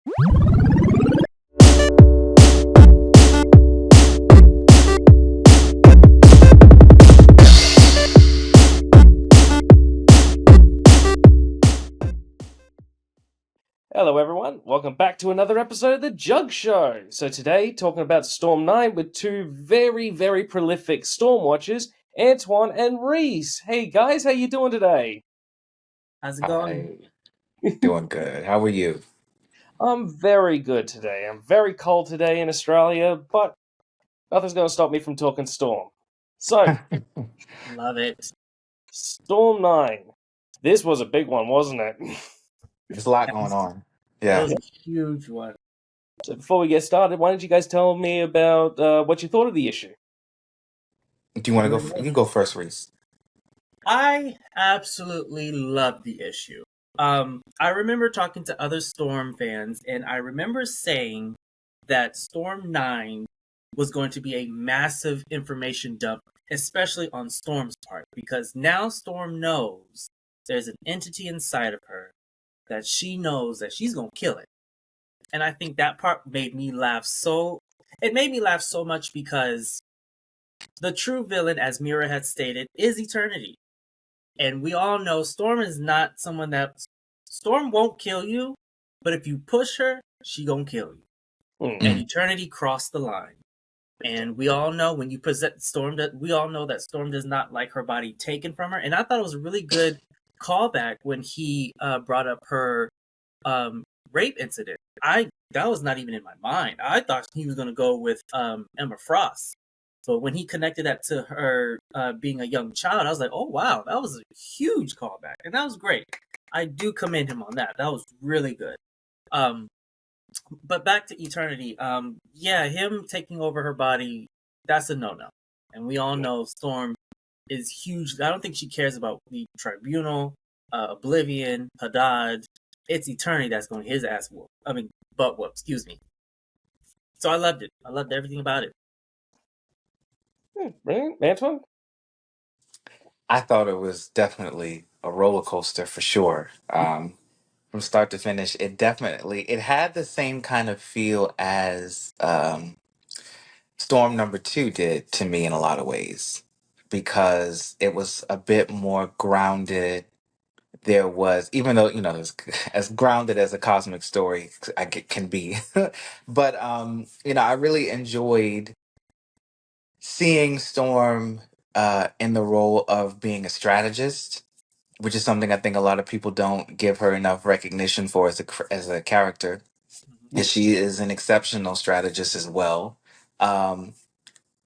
Hello, everyone. Welcome back to another episode of the Jug Show. So today, talking about Storm 9 with two very prolific Storm watchers, Antoine and Reece. Hey guys, how you doing today? How's it going? Hi, doing good. How are you? I'm very good today. I'm very cold today in Australia, but nothing's going to stop me from talking Storm. So, Love it. Storm 9. This was a big one, wasn't it? There's a lot That going was, on. that Yeah. was a huge one. So before we get started, why don't you guys tell me about what you thought of the issue? Do you want to You go? know, You go first, Reese. I absolutely love the issue. I remember talking to other Storm fans, and I remember saying that Storm 9 was going to be a massive information dump, especially on Storm's part, because now Storm knows there's an entity inside of her that she knows that she's going to kill it. And I think that part made me laugh so. It made me laugh so much because the true villain, as Mira had stated, is Eternity. And we all know Storm is not someone that. Storm won't kill you, but if you push her, she gonna kill you. Hmm. And Eternity crossed the line. And we all know when you present Storm, that we all know that Storm does not like her body taken from her. And I thought it was a really good callback when he brought up her rape incident. That was not even in my mind. I thought he was gonna go with Emma Frost. So when he connected that to her being a young child, I was like, oh wow, that was a huge callback, and that was great. I do commend him on that. That was really good. Um, but back to Eternity. Yeah, him taking over her body, that's a no no, and we all know Storm is huge. I don't think she cares about the Tribunal, Oblivion, Hadad. It's Eternity that's going to his ass whoop. I mean, butt whoop. Excuse me. So I loved it. I loved everything about it. Right, Antoine? I thought it was definitely a roller coaster for sure. From start to finish, it had the same kind of feel as Storm number two did to me in a lot of ways, because it was a bit more grounded. There was, even though as grounded as a cosmic story can be, but I really enjoyed seeing Storm in the role of being a strategist, which is something I think a lot of people don't give her enough recognition for as a character, Mhm. and she is an exceptional strategist as well. Um,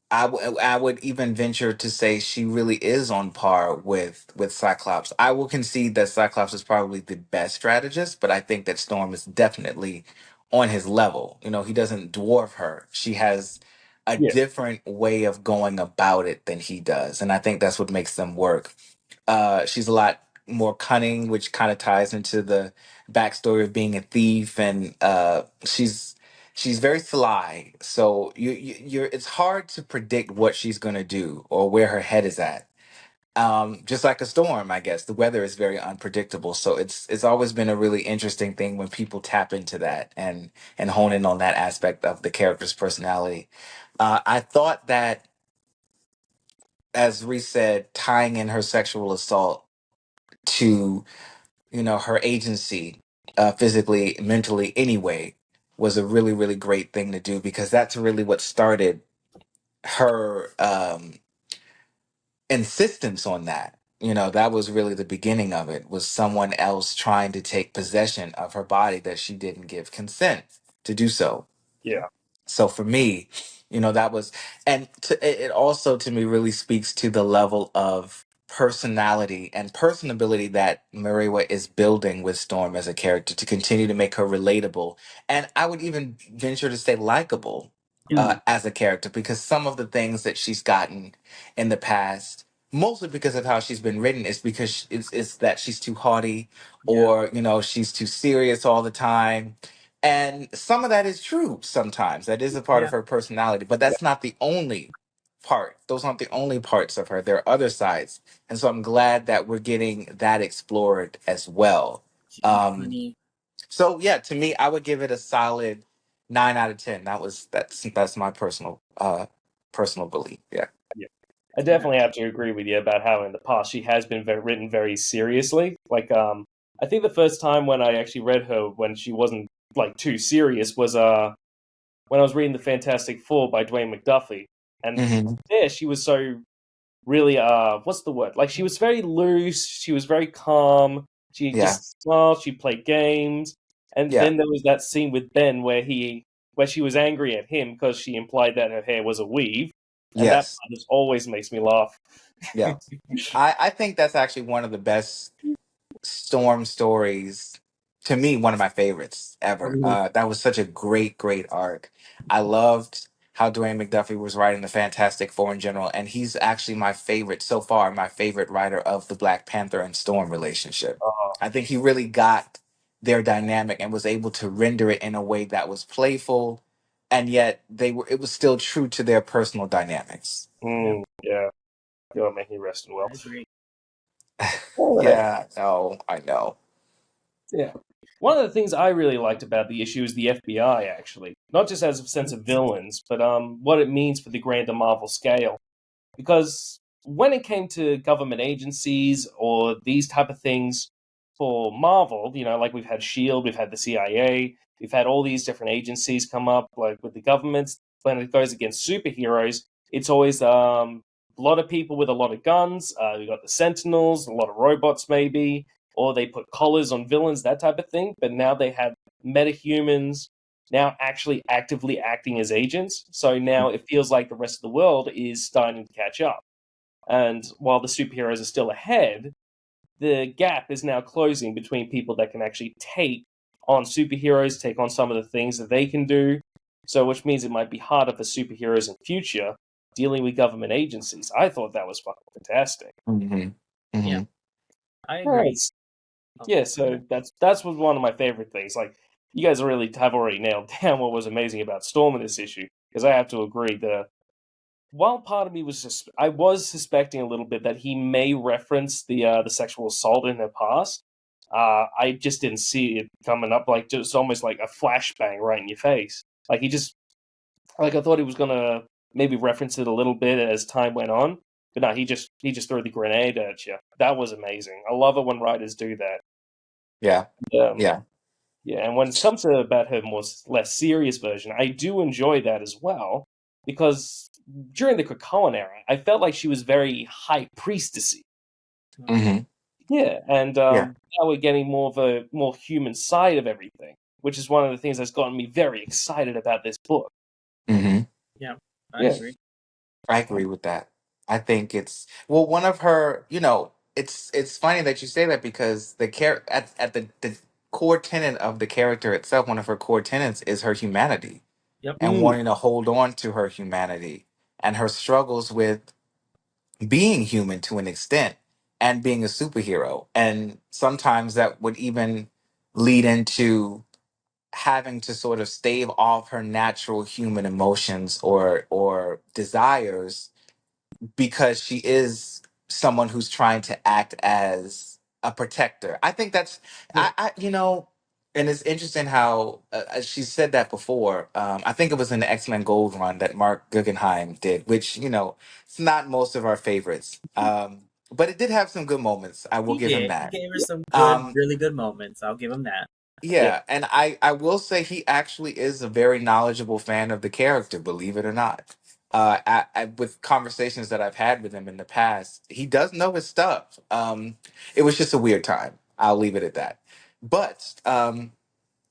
I would even venture to say she really is on par with Cyclops. I will concede that Cyclops is probably the best strategist, but I think that Storm is definitely on his level. He doesn't dwarf her. She has a Yeah. different way of going about it than he does, and I think that's what makes them work. She's a lot more cunning, which kind of ties into the backstory of being a thief, and she's very sly. So you're it's hard to predict what she's gonna do or where her head is at. Just like a storm, I guess the weather is very unpredictable. So it's always been a really interesting thing when people tap into that and hone in on that aspect of the character's personality. I thought that, as Reese said, tying in her sexual assault to her agency, physically, mentally, anyway, was a really great thing to do, because that's really what started her insistence on that. That was really the beginning of it, was someone else trying to take possession of her body that she didn't give consent to do so. Yeah. So for me, that was, and it also to me really speaks to the level of personality and personability that Muriwa is building with Storm as a character, to continue to make her relatable, and I would even venture to say likable Yeah, as a character, because some of the things that she's gotten in the past, mostly because of how she's been written, is because it's that she's too haughty, yeah, or she's too serious all the time, and some of that is true sometimes. That is a part yeah. of her personality, but that's not the only part. Those aren't the only parts of her. There are other sides. And so I'm glad that we're getting that explored as well. She can be Um, funny. So yeah, to me, I would give it a solid 9 out of 10. That's my personal belief. Yeah. Yeah. I Yeah. definitely have to agree with you about how in the past she has been written very seriously. Like, I think the first time when I actually read her when she wasn't like too serious was when I was reading the Fantastic Four by Dwayne McDuffie, and Hmm. there she was so really what's the word? Like she was very loose, she was very calm, she Yeah. just smiled, she played games. And Yeah. then there was that scene with Ben where she was angry at him because she implied that her hair was a weave, and that Yes. part just always makes me laugh. Yeah. I think that's actually one of the best Storm stories, to me, one of my favorites ever. Mhm. That was such a great arc. I loved how Dwayne McDuffie was writing the Fantastic Four in general, and he's actually my favorite so far, my favorite writer of the Black Panther and Storm relationship. Oh, I think he really got their dynamic and was able to render it in a way that was playful, and yet it was still true to their personal dynamics. Yeah, yeah. God, may he rest in well. I agree. All right. Yeah, no, I know. Yeah. One of the things I really liked about the issue is the FBI, actually. Not just as a sense of villains, but what it means for the grander Marvel scale. Because when it came to government agencies or these type of things for Marvel, like we've had Shield, we've had the CIA, we've had all these different agencies come up, like with the governments. When it goes against superheroes, it's always a lot of people with a lot of guns. You got the Sentinels, a lot of robots, maybe, or they put collars on villains, that type of thing. But now they have metahumans now actually actively acting as agents. So now it feels like the rest of the world is starting to catch up. And while the superheroes are still ahead, the gap is now closing between people that can actually take on superheroes, take on some of the things that they can do. So, which means it might be harder for superheroes in future dealing with government agencies. I thought that was fucking fantastic. Hmm. Yeah, Hmm. I All right. agree. Oh, Yeah, go so ahead. that's was one of my favorite things. Like you guys really have already nailed down what was amazing about Storm in this issue. Because I have to agree, while part of me was just I was suspecting a little bit that he may reference the sexual assault in her past. I just didn't see it coming up like just almost like a flashbang right in your face. Like he just like I thought he was gonna maybe reference it a little bit as time went on, but no, he just threw the grenade at you. That was amazing. I love it when writers do that. Yeah. Um, Yeah. yeah, and when it comes to about her less serious version, I do enjoy that as well because during the Krakoan era, I felt like she was very high priestessy. Mhm. Hmm. Yeah, and Yeah. now we're getting more of a more human side of everything, which is one of the things that's gotten me very excited about this book. Hmm. Yeah, I Yeah. agree. I agree with that. I think it's well, one of her. It's funny that you say that because at the core tenet of the character itself, one of her core tenets is her humanity Yep. and Mm, wanting to hold on to her humanity and her struggles with being human to an extent and being a superhero. And sometimes that would even lead into having to sort of stave off her natural human emotions or desires because she is someone who's trying to act as a protector. I think that's Yeah. and it's interesting how she said that before. I think it was in the X-Men Gold run that Mark Guggenheim did, which it's not most of our favorites, but it did have some good moments. I will He give him did. He that. gave her some good, Um, really good moments. I'll give him that. yeah. yeah, and I will say he actually is a very knowledgeable fan of the character, believe it or not. With conversations that I've had with him in the past, he does know his stuff. It was just a weird time. I'll leave it at that. But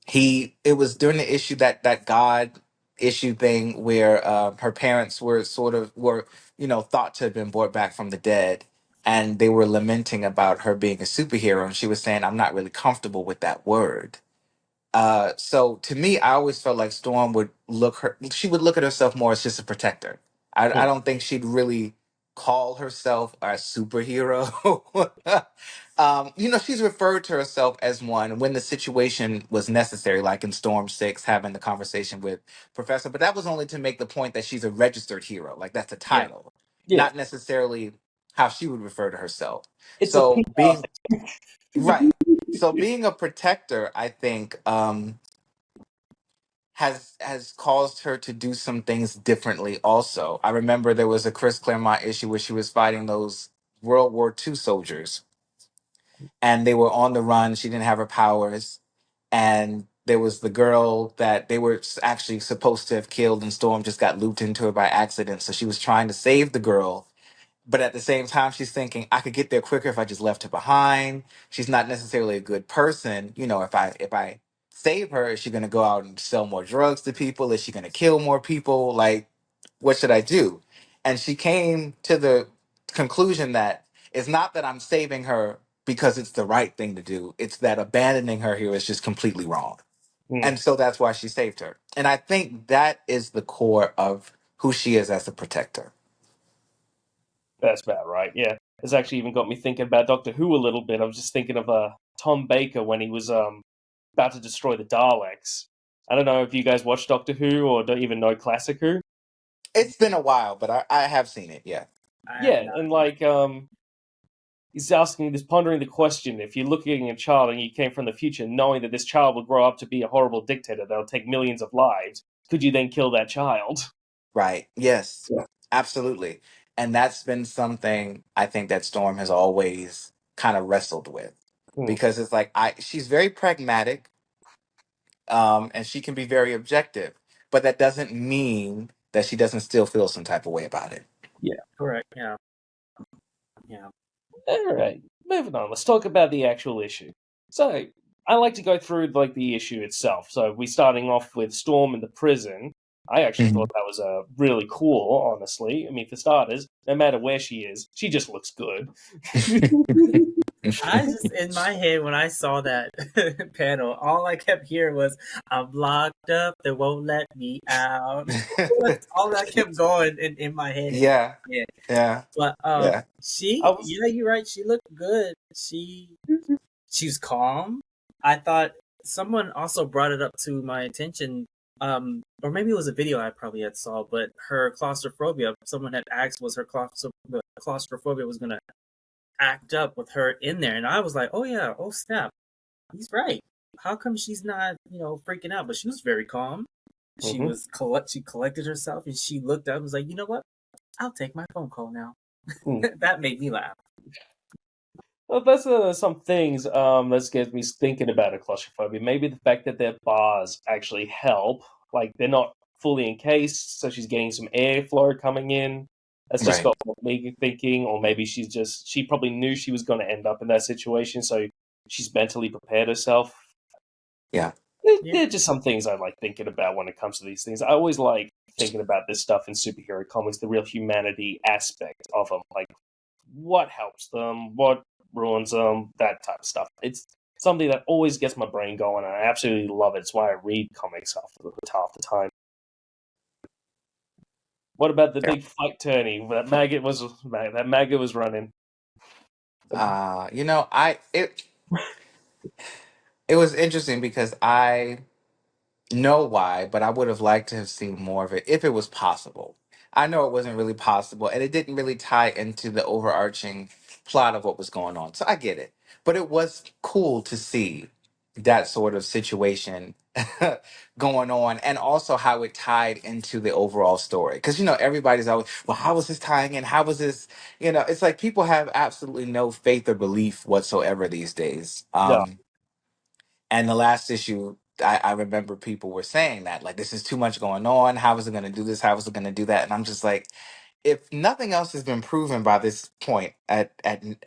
it was during the issue that God issue thing where her parents were thought to have been brought back from the dead, and they were lamenting about her being a superhero, and she was saying, "I'm not really comfortable with that word." So to me, I always felt like Storm she would look at herself more as just a protector. I Mm. don't think she'd really call herself a superhero. She's referred to herself as one when the situation was necessary, like in Storm 6, having the conversation with Professor, but that was only to make the point that she's a registered hero. Like that's a Yeah. title, Yeah. not necessarily how she would refer to herself. It's a So PR being thing. right. So being a protector, I think, has caused her to do some things differently. Also, I remember there was a Chris Claremont issue where she was fighting those World War II soldiers, and they were on the run. She didn't have her powers, and there was the girl that they were actually supposed to have killed, and Storm just got looped into her by accident. So she was trying to save the girl, but at the same time she's thinking I could get there quicker if I just left her behind. She's not necessarily a good person. If I save her, is she going to go out and sell more drugs to people? Is she going to kill more people? Like, what should I do? And she came to the conclusion that it's not that I'm saving her because it's the right thing to do, it's that abandoning her here is just completely wrong. Hmm, And so that's why she saved her, and I think that is the core of who she is as a protector. that's about right. Yeah, it's actually even got me thinking about Doctor Who a little bit. I was just thinking of Tom Baker when he was about to destroy the Daleks. I don't know if you guys watch Doctor Who or don't even know Classic Who. It's been a while, but I have seen it. Yeah. I have Yeah, not. and like he's asking this, pondering the question: if you're looking at a child and you came from the future, knowing that this child will grow up to be a horrible dictator that'll take millions of lives, could you then kill that child? Right. Yes. Yeah. Absolutely. And that's been something I think that Storm has always kind of wrestled with, Hmm. because it's like she's very pragmatic, and she can be very objective, but that doesn't mean that she doesn't still feel some type of way about it. Yeah. Correct. Yeah. Yeah. All right. Moving on. Let's talk about the actual issue. So I like to go through like the issue itself. So we starting off with Storm in the prison. I actually thought Mhm. that was really cool, honestly. I mean, for starters, no matter where she is, she just looks good. I just in my head when I saw that panel, all I kept hearing was "I'm locked up, they won't let me out." That's all that kept going in my head. Yeah. Yeah, Yeah. but Yeah. I she, was. yeah, you're right. She looked good. She's calm. I thought someone also brought it up to my attention, or maybe it was a video I probably had saw, but her claustrophobia. Someone had asked was her claustrophobia was gonna act up with her in there, and I was like, oh yeah, oh snap, he's right. How come she's not, freaking out? But she was very calm. She Mhm. was she collected herself, and she looked up and was like, you know what? I'll take my phone call now. Hmm. That made me laugh. Well, that's some things that gets me thinking about a claustrophobia. Maybe the fact that their bars actually help, like they're not fully encased, so she's getting some airflow coming in. That's just Right. got me thinking, or maybe she probably knew she was going to end up in that situation, so she's mentally prepared herself. Yeah. Yeah, They're just some things I like thinking about when it comes to these things. I always like thinking about this stuff in superhero comics, the real humanity aspect of them, like what helps them, what ruins them, that type of stuff. It's something that always gets my brain going, and I absolutely love it. It's why I read comics half the time. What about the Yeah. big fight tourney that maggot was running? I it was interesting because I know why, but I would have liked to have seen more of it if it was possible. I know it wasn't really possible, and it didn't really tie into the overarching plot of what was going on. So I get it. But it was cool to see that sort of situation going on, and also how it tied into the overall story. Because, everybody's always, well, how was this tying in? How was this? It's like people have absolutely no faith or belief whatsoever these days. Yeah. And the last issue, I remember people were saying that, like, this is too much going on. How is it going to do this? How is it going to do that? And I'm just like, if nothing else has been proven by this point at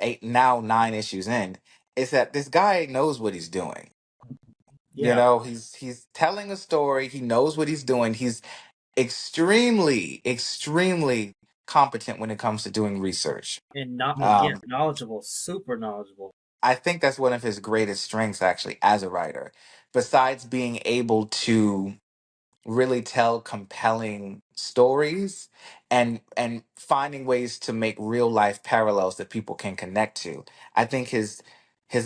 eight, now 9 issues in, is that this guy knows what he's doing. yeah, He's telling a story. He knows what he's doing. He's extremely, extremely competent when it comes to doing research. and not yeah, Um, knowledgeable, super knowledgeable. I think that's one of his greatest strengths, actually, as a writer. Besides being able to really tell compelling stories, and finding ways to make real life parallels that people can connect to, I think his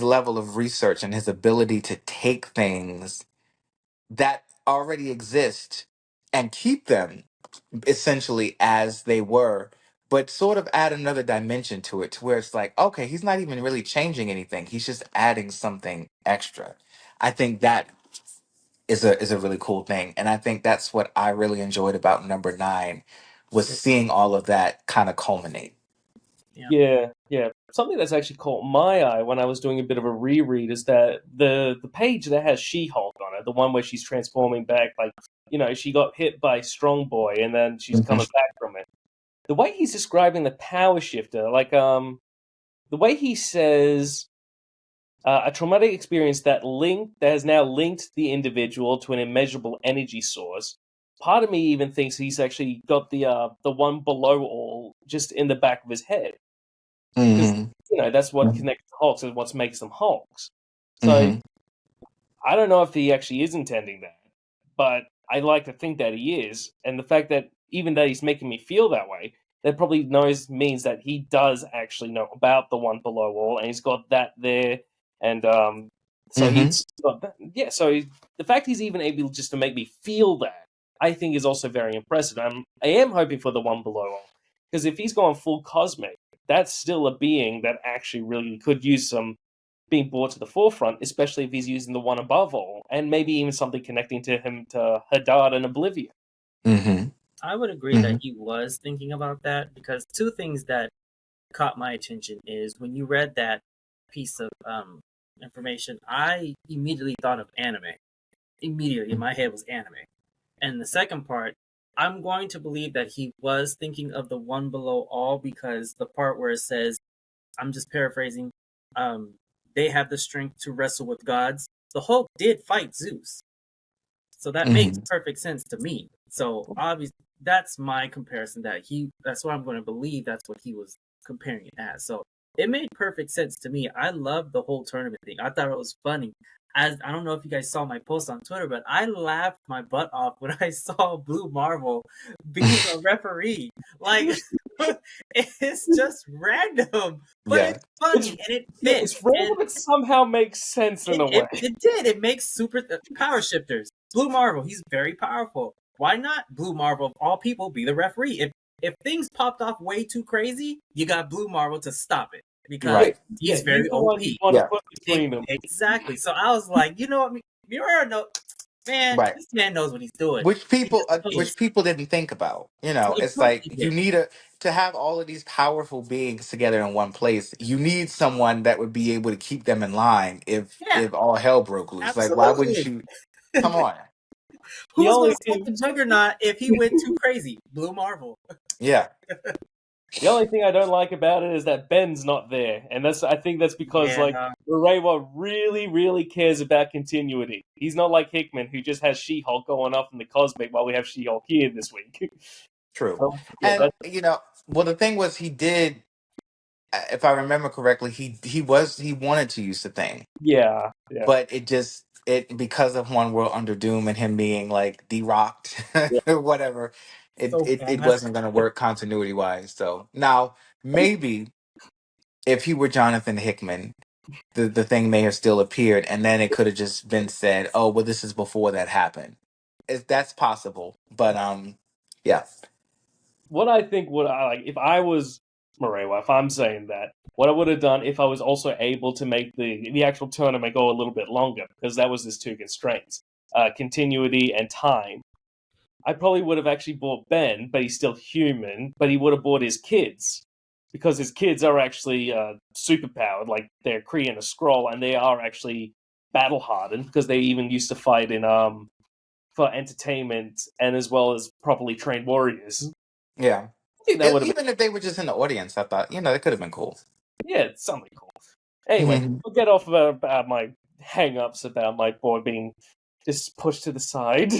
level of research and his ability to take things that already exist and keep them essentially as they were, but sort of add another dimension to it, to where it's like, okay, he's not even really changing anything. He's just adding something extra. I think that is a really cool thing, and I think that's what I really enjoyed about number nine, was seeing all of that kind of culminate. Yeah. Yeah. Something that's actually caught my eye when I was doing a bit of a reread is that the page that has She-Hulk on it, the one where she's transforming back, like, she got hit by Strong Boy and then she's coming back from it. The way he's describing the power shifter, like the way he says a traumatic experience that has now linked the individual to an immeasurable energy source. Part of me even thinks he's actually got the one below all just in the back of his head, because Mm-hmm. that's what connects the Hulks and what makes them Hulks. So Mm-hmm. I don't know if he actually is intending that, but I like to think that he is, and the fact that even though he's making me feel that way, that probably means that he does actually know about the one below all, and he's got that there, and so Mm-hmm. he's got that. Yeah, so the fact he's even able just to make me feel that, I think, is also very impressive. I am hoping for the one below all, because if he's gone full cosmic, that's still a being that actually really could use some being brought to the forefront, especially if he's using the one above all, and maybe even something connecting to him to Hadad and Oblivion. Mm-hmm. I would agree Mm-hmm. that he was thinking about that, because two things that caught my attention is when you read that piece of information, I immediately thought of anime. Immediately in my head was anime. And the second part, I'm going to believe that he was thinking of the one below all, because the part where it says, I'm just paraphrasing, they have the strength to wrestle with gods. The Hulk did fight Zeus. So that makes Mm-hmm. perfect sense to me. So obviously that's my comparison, that's what I'm going to believe that's what he was comparing it as. So it made perfect sense to me. I love the whole tournament thing. I thought it was funny. As I don't know if you guys saw my post on Twitter, but I laughed my butt off when I saw Blue Marvel being a referee. Like it's just random, but Yeah. it's funny and it Yeah, fits. it's random, And but somehow makes sense in a way. it did. It makes super power shifters. Blue Marvel, he's very powerful. Why not Blue Marvel, of all people, be the referee? If things popped off way too crazy, you got Blue Marvel to stop it, because Yeah, Right. yeah, he's he's very the one OP. you want to Yeah. put between them. Exactly. So I was like, you know what, Miura, no, man, Right. this man knows what he's doing. He just Which knows. people didn't think about. Of It's course like he you did. need to have all of these powerful beings together in one place. You need someone that would be able to keep them in line Yeah, if all hell broke loose. Like, why wouldn't absolutely. you? Come on. The Who's only gonna stop thing, the Juggernaut if he went too crazy? Blue Marvel. Yeah. the only thing I don't like about it is that Ben's not there, and I think that's because like Yeah. Urewa really, really cares about continuity. He's not like Hickman, who just has She-Hulk going off in the cosmic while we have She-Hulk here this week. True. So yeah, And that's well, the thing was, he did. If I remember correctly, he wanted to use the thing, yeah. but it because of One World Under Doom and him being like de-rocked Yeah. or whatever, So it bad. wasn't going to work continuity wise. So now maybe if he were Jonathan Hickman, the thing may have still appeared, and then it could have just been said, "Oh, well, this is before that happened." That's possible, but yeah. What I think would I like if I was Morewa, if I'm saying that, what I would have done if I was also able to make the actual tournament go a little bit longer, because that was his two constraints, continuity and time. I probably would have actually bought Ben, but he's still human, but he would have bought his kids. Because his kids are actually superpowered, like they're Kree and a Skrull, and they are actually battle hardened because they even used to fight in for entertainment and as well as properly trained warriors. Yeah. I think that would have been Even if they were just in the audience, I thought, that could have been cool. yeah, it's something cool. Anyway, Mhm. we'll get off about my hang-ups about my boy being just pushed to the side.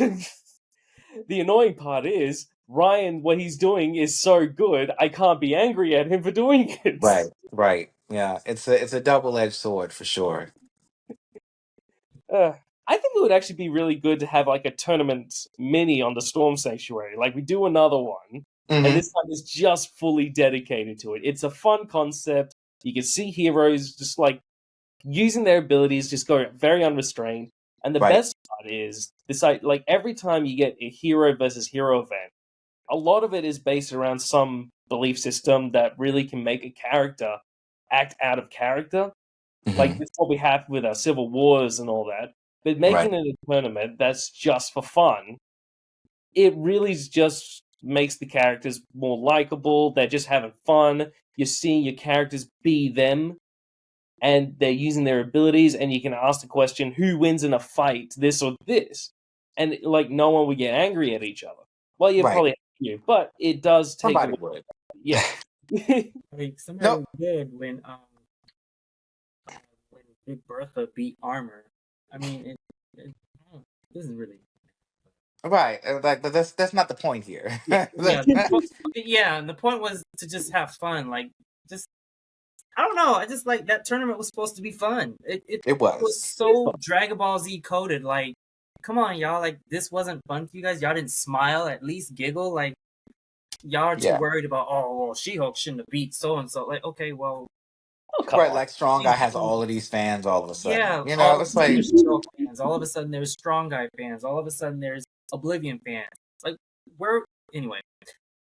The annoying part is Ryan, what he's doing is so good, I can't be angry at him for doing it. Right, right. Yeah, it's a double-edged sword for sure. I think it would actually be really good to have like a tournament mini on the Storm Sanctuary. Like we do another one, and Hmm. this time is just fully dedicated to it. It's a fun concept. You can see heroes just like using their abilities, just go very unrestrained. And the Right. best part is this: like every time you get a hero versus hero event, a lot of it is based around some belief system that really can make a character act out of character. Like, Mhm. this is what we have with our civil wars and all that. But making Right. it a tournament that's just for fun, it really just makes the characters more likable. They're just having fun. You're seeing your characters be them, and they're using their abilities, and you can ask the question, who wins in a fight, this or this? And, like, no one would get angry at each other. Well, you Right. probably you, but it does take Somebody away. would. Yeah. Like somebody No. did when Big Bertha beat Armor. I mean, this is really Right. Like, but that's not the point here. yeah. Yeah. And the point was to just have fun. Like, just I don't know. I just like that tournament was supposed to be fun. It It was was. so Dragon Ball Z coded. Like, come on, y'all. Like, this wasn't fun to you guys. Y'all didn't smile, at least giggle. Like, y'all are too Yeah. worried about, oh, well, She-Hulk shouldn't have beat so and so. Like, okay, well, Oh, come Right. on. Like Strong Guy she's has all of these fans all of a sudden. yeah. You All know, of a it's sudden like there's She-Hulk fans. All of a sudden there's Strong Guy fans. All of a sudden there's Oblivion fans. Like, where anyway.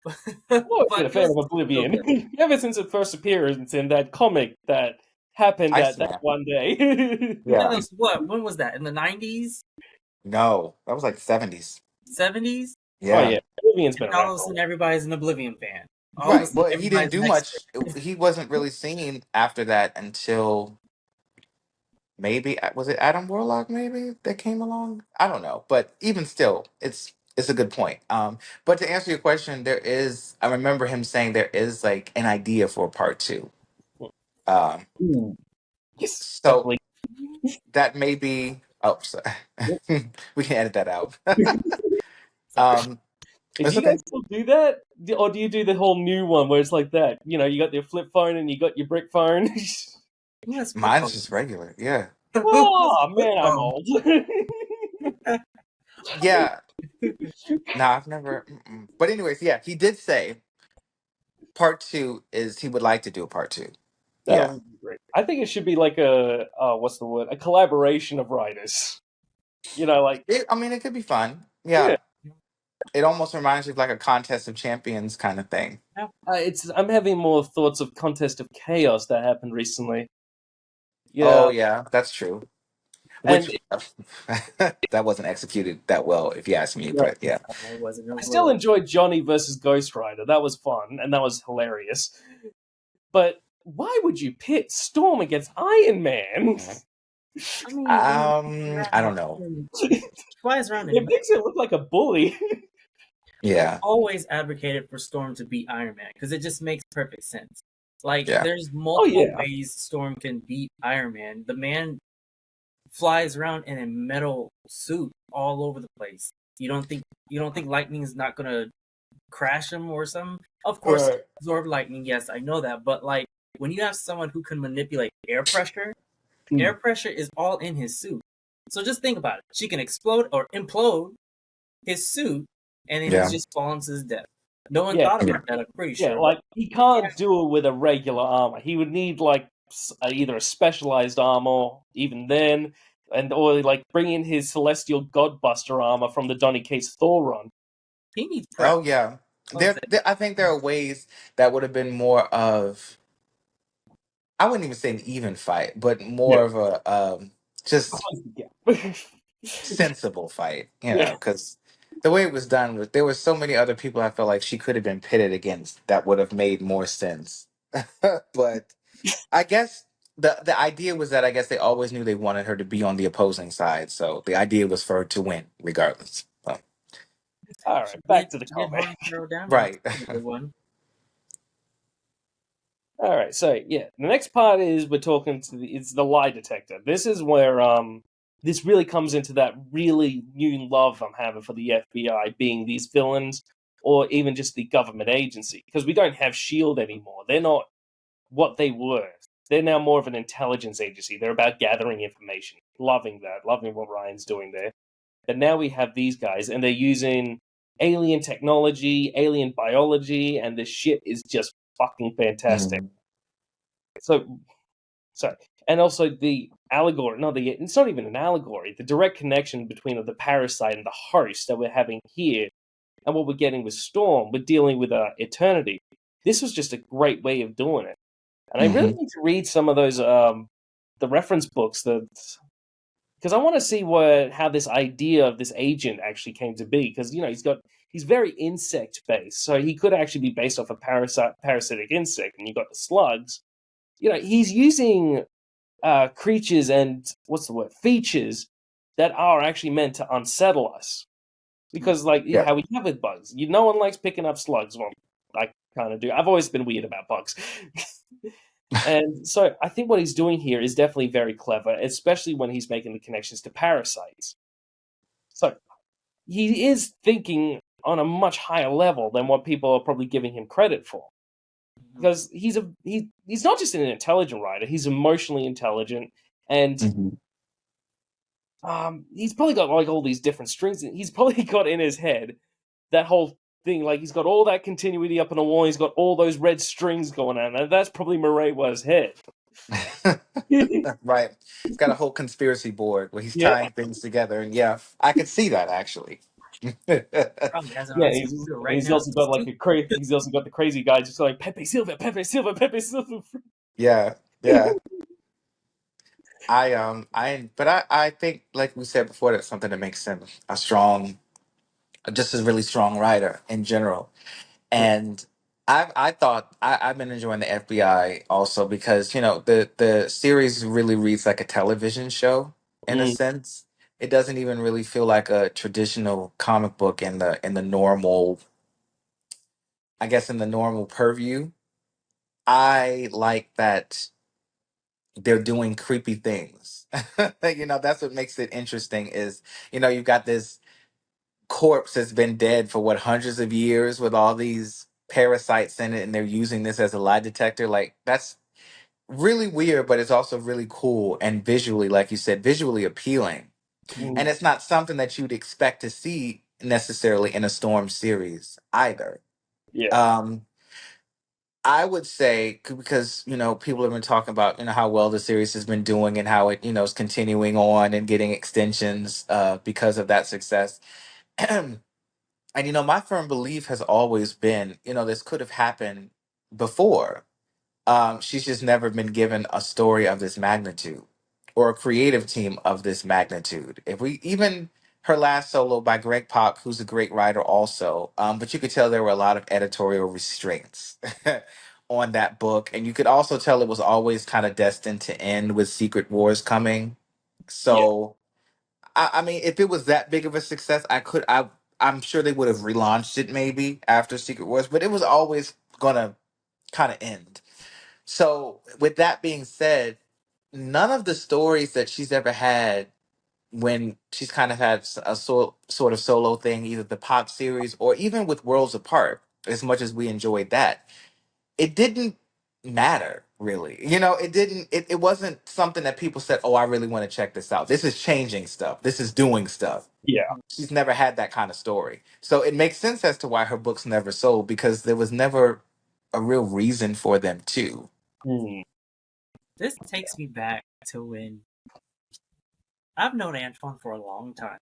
I've always But been a it fan was of still good. Oblivion. Ever since its first appearance in that comic that happened that Iceman. one day. Yeah, Yeah. that's what? When was that? In the 90s, No, that was like 70s. 70s? Oh, Yeah. yeah. Oblivion's been And all around of a for a sudden while. everybody's an Oblivion fan. All of a Right. sudden But he didn't everybody's do an expert. much. He wasn't really seen after that until maybe was it Adam Warlock maybe that came along? I don't know. But even still, it's a good point. But to answer your question, there is I remember him saying there is like an idea for part two. Um Ooh. Yes, so definitely. that may be sorry. We can edit that out. Sorry. Do It's you guys okay. still do that? Or do you do the whole new one where it's like that? You know, you got your flip phone and you got your brick phone. Who has flip Mine's just phones? regular. Yeah. Who has Oh, a flip man, I'm phone? old. Yeah. No, I've never. Mm-mm. But anyways, yeah, he did say part two is he would like to do a part two. That Yeah. would be great. I think it should be like a, what's the word? A collaboration of writers. You know, like, I mean, it could be fun. yeah. Yeah. It almost reminds me of like a contest of champions kind of thing. I'm having more thoughts of Contest of Chaos that happened recently. Oh Yeah, yeah, that's true. and Which that wasn't executed that well, if you ask me. right. But yeah. It wasn't I still overall. enjoyed Johnny versus Ghost Rider. That was fun and that was hilarious. But why would you pit Storm against Iron Man? I mean, when I don't know. flies around It and makes it look like a bully. I've Yeah. always advocated for Storm to beat Iron Man because it just makes perfect sense. Like, Yeah. there's Oh multiple yeah, ways Storm can beat Iron Man. The man flies around in a metal suit all over the place. You don't think lightning is not gonna crash him or something? Of course, Right. absorb lightning. Yes, I know that. But like, when you have someone who can manipulate air pressure is all in his suit. So just think about it. She can explode or implode his suit, and then he's Yeah. just fallen to his death. No one yeah, thought Yeah. about that, I'm pretty yeah. sure. But Like he can't do it with a regular armor. He would need like either a specialized armor, even then, and or like bring in his celestial godbuster armor from the Donny Cates Thor run. he needs prep. Oh yeah. I would say. I think there are ways that would have been more of I wouldn't even say an even fight, but Yeah. more of a just Yeah. sensible fight, you Yeah. know, because the way it was done was there were so many other people I felt like she could have been pitted against that would have made more sense. But I guess the idea was that I guess they always knew they wanted her to be on the opposing side, so the idea was for her to win regardless. So, All right, back to the She did comic. harm Carol Danvers. right. That was a good one. All right, so yeah, the next part is we're talking to it's the lie detector. This is where this really comes into that really new love I'm having for the FBI being these villains or even just the government agency because we don't have Shield anymore. They're not what they were. They're now more of an intelligence agency. They're about gathering information. Loving that. Loving what Ryan's doing there. But now we have these guys and they're using alien technology, alien biology, and this shit is just fucking fantastic. Mhm. So, sorry. And also the allegory, no, it's not even an allegory. The direct connection between the parasite and the host that we're having here And what we're getting with Storm, we're dealing with eternity. This was just a great way of doing it. And I really Hmm. need to read some of those the reference books that because I want to see how this idea of this agent actually came to be. Because he's very insect based, so he could actually be based off a parasitic insect. And you've got the slugs. He's using creatures and what's the word features that are actually meant to unsettle us. Because like Yeah. how we have with bugs, no one likes picking up slugs. Well, I kind of do. I've always been weird about bugs. And so I think what he's doing here is definitely very clever, especially when he's making the connections to parasites. So he is thinking on a much higher level than what people are probably giving him credit for. Because he's not just an intelligent writer; he's emotionally intelligent, and Hmm. he's probably got like all these different strings. He's probably got in his head that whole thing, like he's got all that continuity up on the wall. He's got all those red strings going on, and that's probably Murraywa's head. Right. He's got a whole conspiracy board where he's Yeah. tying things together. And yeah, I could see that actually. Probably has it on Yeah, his he's computer right he's now. also got like he's also got the crazy guy just like Pepe Silva, Pepe Silva, Pepe Silva. Yeah. Yeah. But I think, like we said before, that's something that makes him a strong, just a really strong writer in general. Yeah. And I've been enjoying the FBI also because the series really reads like a television show in a Mm, sense. It doesn't even really feel like a traditional comic book in the normal, I guess, in the normal purview. I like that they're doing creepy things. That's what makes it interesting is, you've got this corpse that's been dead for what, hundreds of years with all these parasites in it, and they're using this as a lie detector. Like, that's really weird, but it's also really cool and visually, like you said, visually appealing. mm, And it's not something that you'd expect to see necessarily in a Storm series either. yeah. Um, I would say because people have been talking about how well the series has been doing and how it is continuing on and getting extensions because of that success. And my firm belief has always been this could have happened before. She's just never been given a story of this magnitude or a creative team of this magnitude. If we even her last solo by Greg Pak, who's a great writer also, but you could tell there were a lot of editorial restraints on that book, and you could also tell it was always kind of destined to end with Secret Wars coming. Yeah. So, I mean, if it was that big of a success, I'm sure they would have relaunched it maybe after Secret Wars, but it was always gonna kind of end. So, with that being said, none of the stories that she's ever had when she's kind of had a sort of solo thing, either the pop series or even with Worlds Apart, as much as we enjoyed that, it didn't matter really. It wasn't something that people said, "Oh, I really want to check this out. This is changing stuff. This is doing stuff." Yeah. She's never had that kind of story. So it makes sense as to why her books never sold because there was never a real reason for them to. Mm, This takes me back to when I've known Antoine for a long time.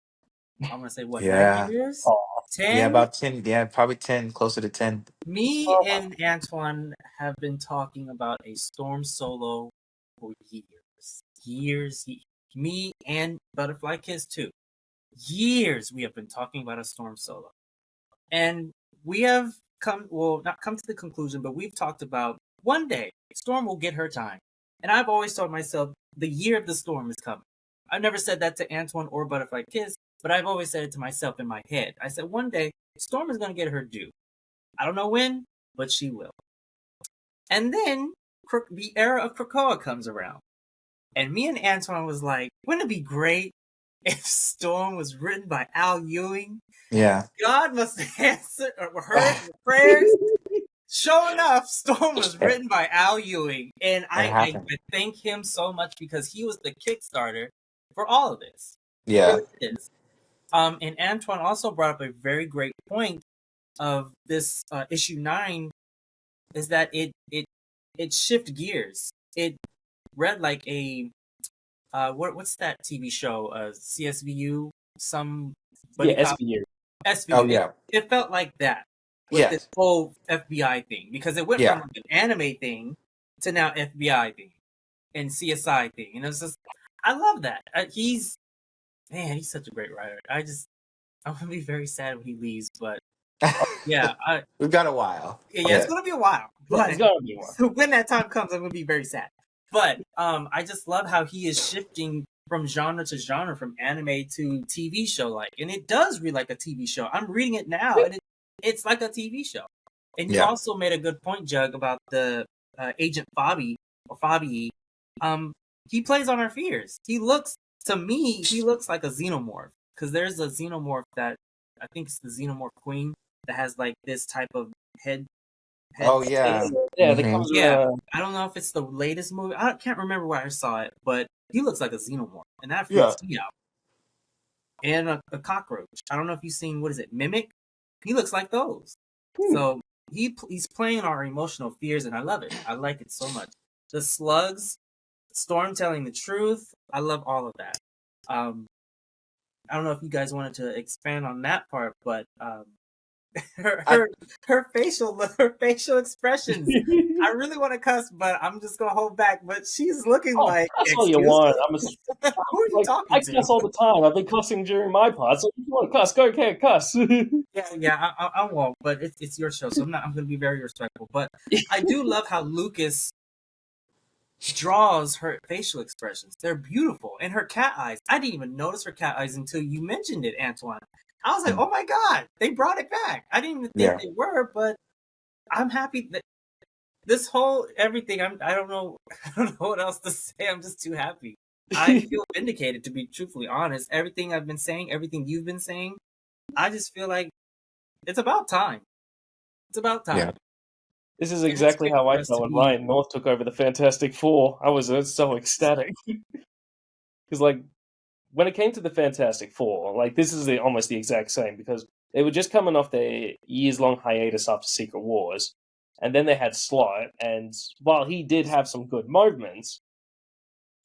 I'm gonna say what, nine Yeah. years, oh, Yeah, 10. about 10. Yeah, probably 10, closer to 10. Me oh, and Antoine have been talking about a Storm solo for years. Me and Butterfly Kiss too. Years we have been talking about a Storm solo, and we have not come to the conclusion, but we've talked about one day Storm will get her time. And I've always told myself the year of the Storm is coming. I've never said that to Antoine or Butterfly Kiss, but I've always said it to myself in my head. I said one day Storm is going to get her due. I don't know when, but she will. And then the era of Krakoa comes around. And me and Antoine was like, wouldn't it be great if Storm was written by Al Ewing? Yeah. God must have answered or heard the prayers. Sure enough, Storm was It, written by Al Ewing. And it I happened. thank him so much because he was the Kickstarter for all of this. He Yeah. really is. And Antoine also brought up a very great point of this issue 9 is that it shift gears. It read like a what's that TV show? CSVU, some yeah, buddy cop. SVU. SVU. Oh yeah. It felt like that with this Yes. whole FBI thing because it went from Yeah. like an anime thing to now FBI thing and CSI thing. And it's just, I love that. He's such a great writer. I'm gonna be very sad when he leaves, but yeah, We've got a while. yeah, it's Yeah. gonna be a while. It's But gotta be one. when that time comes, I'm gonna be very sad. But I just love how he is shifting from genre to genre, from anime to TV show like, and it does read like a TV show. I'm reading it now, and it's like a TV show. And you Yeah. also made a good point, Jug, about the Agent Fabi or Fabi. Um, he plays on our fears. He looks he looks like a xenomorph because there's a xenomorph that I think it's the xenomorph queen that has like this type of head Oh space. yeah. Yeah, that Hmm. comes Yeah, around. I don't know if it's the latest movie. I can't remember where I saw it, but he looks like a xenomorph, and that Yeah. freaks me out. And a cockroach. I don't know if you've seen, what is it, Mimic? He looks like those. So he's playing our emotional fears, and I love it. I like it so much. The slugs, Storm telling the truth. I love all of that. I don't know if you guys wanted to expand on that part, but her I, her her facial expressions. I really want to cuss, but I'm just gonna hold back. But she's looking Oh, like, that's all you excuse want. me, who are you Like, talking I to? cuss all the time. I've been cussing during my part, so if you want to cuss, go ahead, cuss. Yeah, I won't. But it's your show, so I'm gonna be very respectful. But I do love how Lucas draws her facial expressions. They're beautiful, and her cat eyes. I didn't even notice her cat eyes until you mentioned it, Antoine. I was like, oh my god, they brought it back. I didn't even think yeah. they were, but I'm happy that this whole everything. I don't know. I don't know what else to say. I'm just too happy. I feel vindicated, to be truthfully honest. Everything I've been saying, everything you've been saying, I just feel like it's about time. It's about Yeah. time. This is And it's exactly great how for I us felt to when be. Ryan North took over the Fantastic Four. I was so ecstatic. Because, like, when it came to the Fantastic Four, like, this is almost the exact same, because they were just coming off their years-long hiatus after Secret Wars, and then they had Slott, and while he did have some good moments,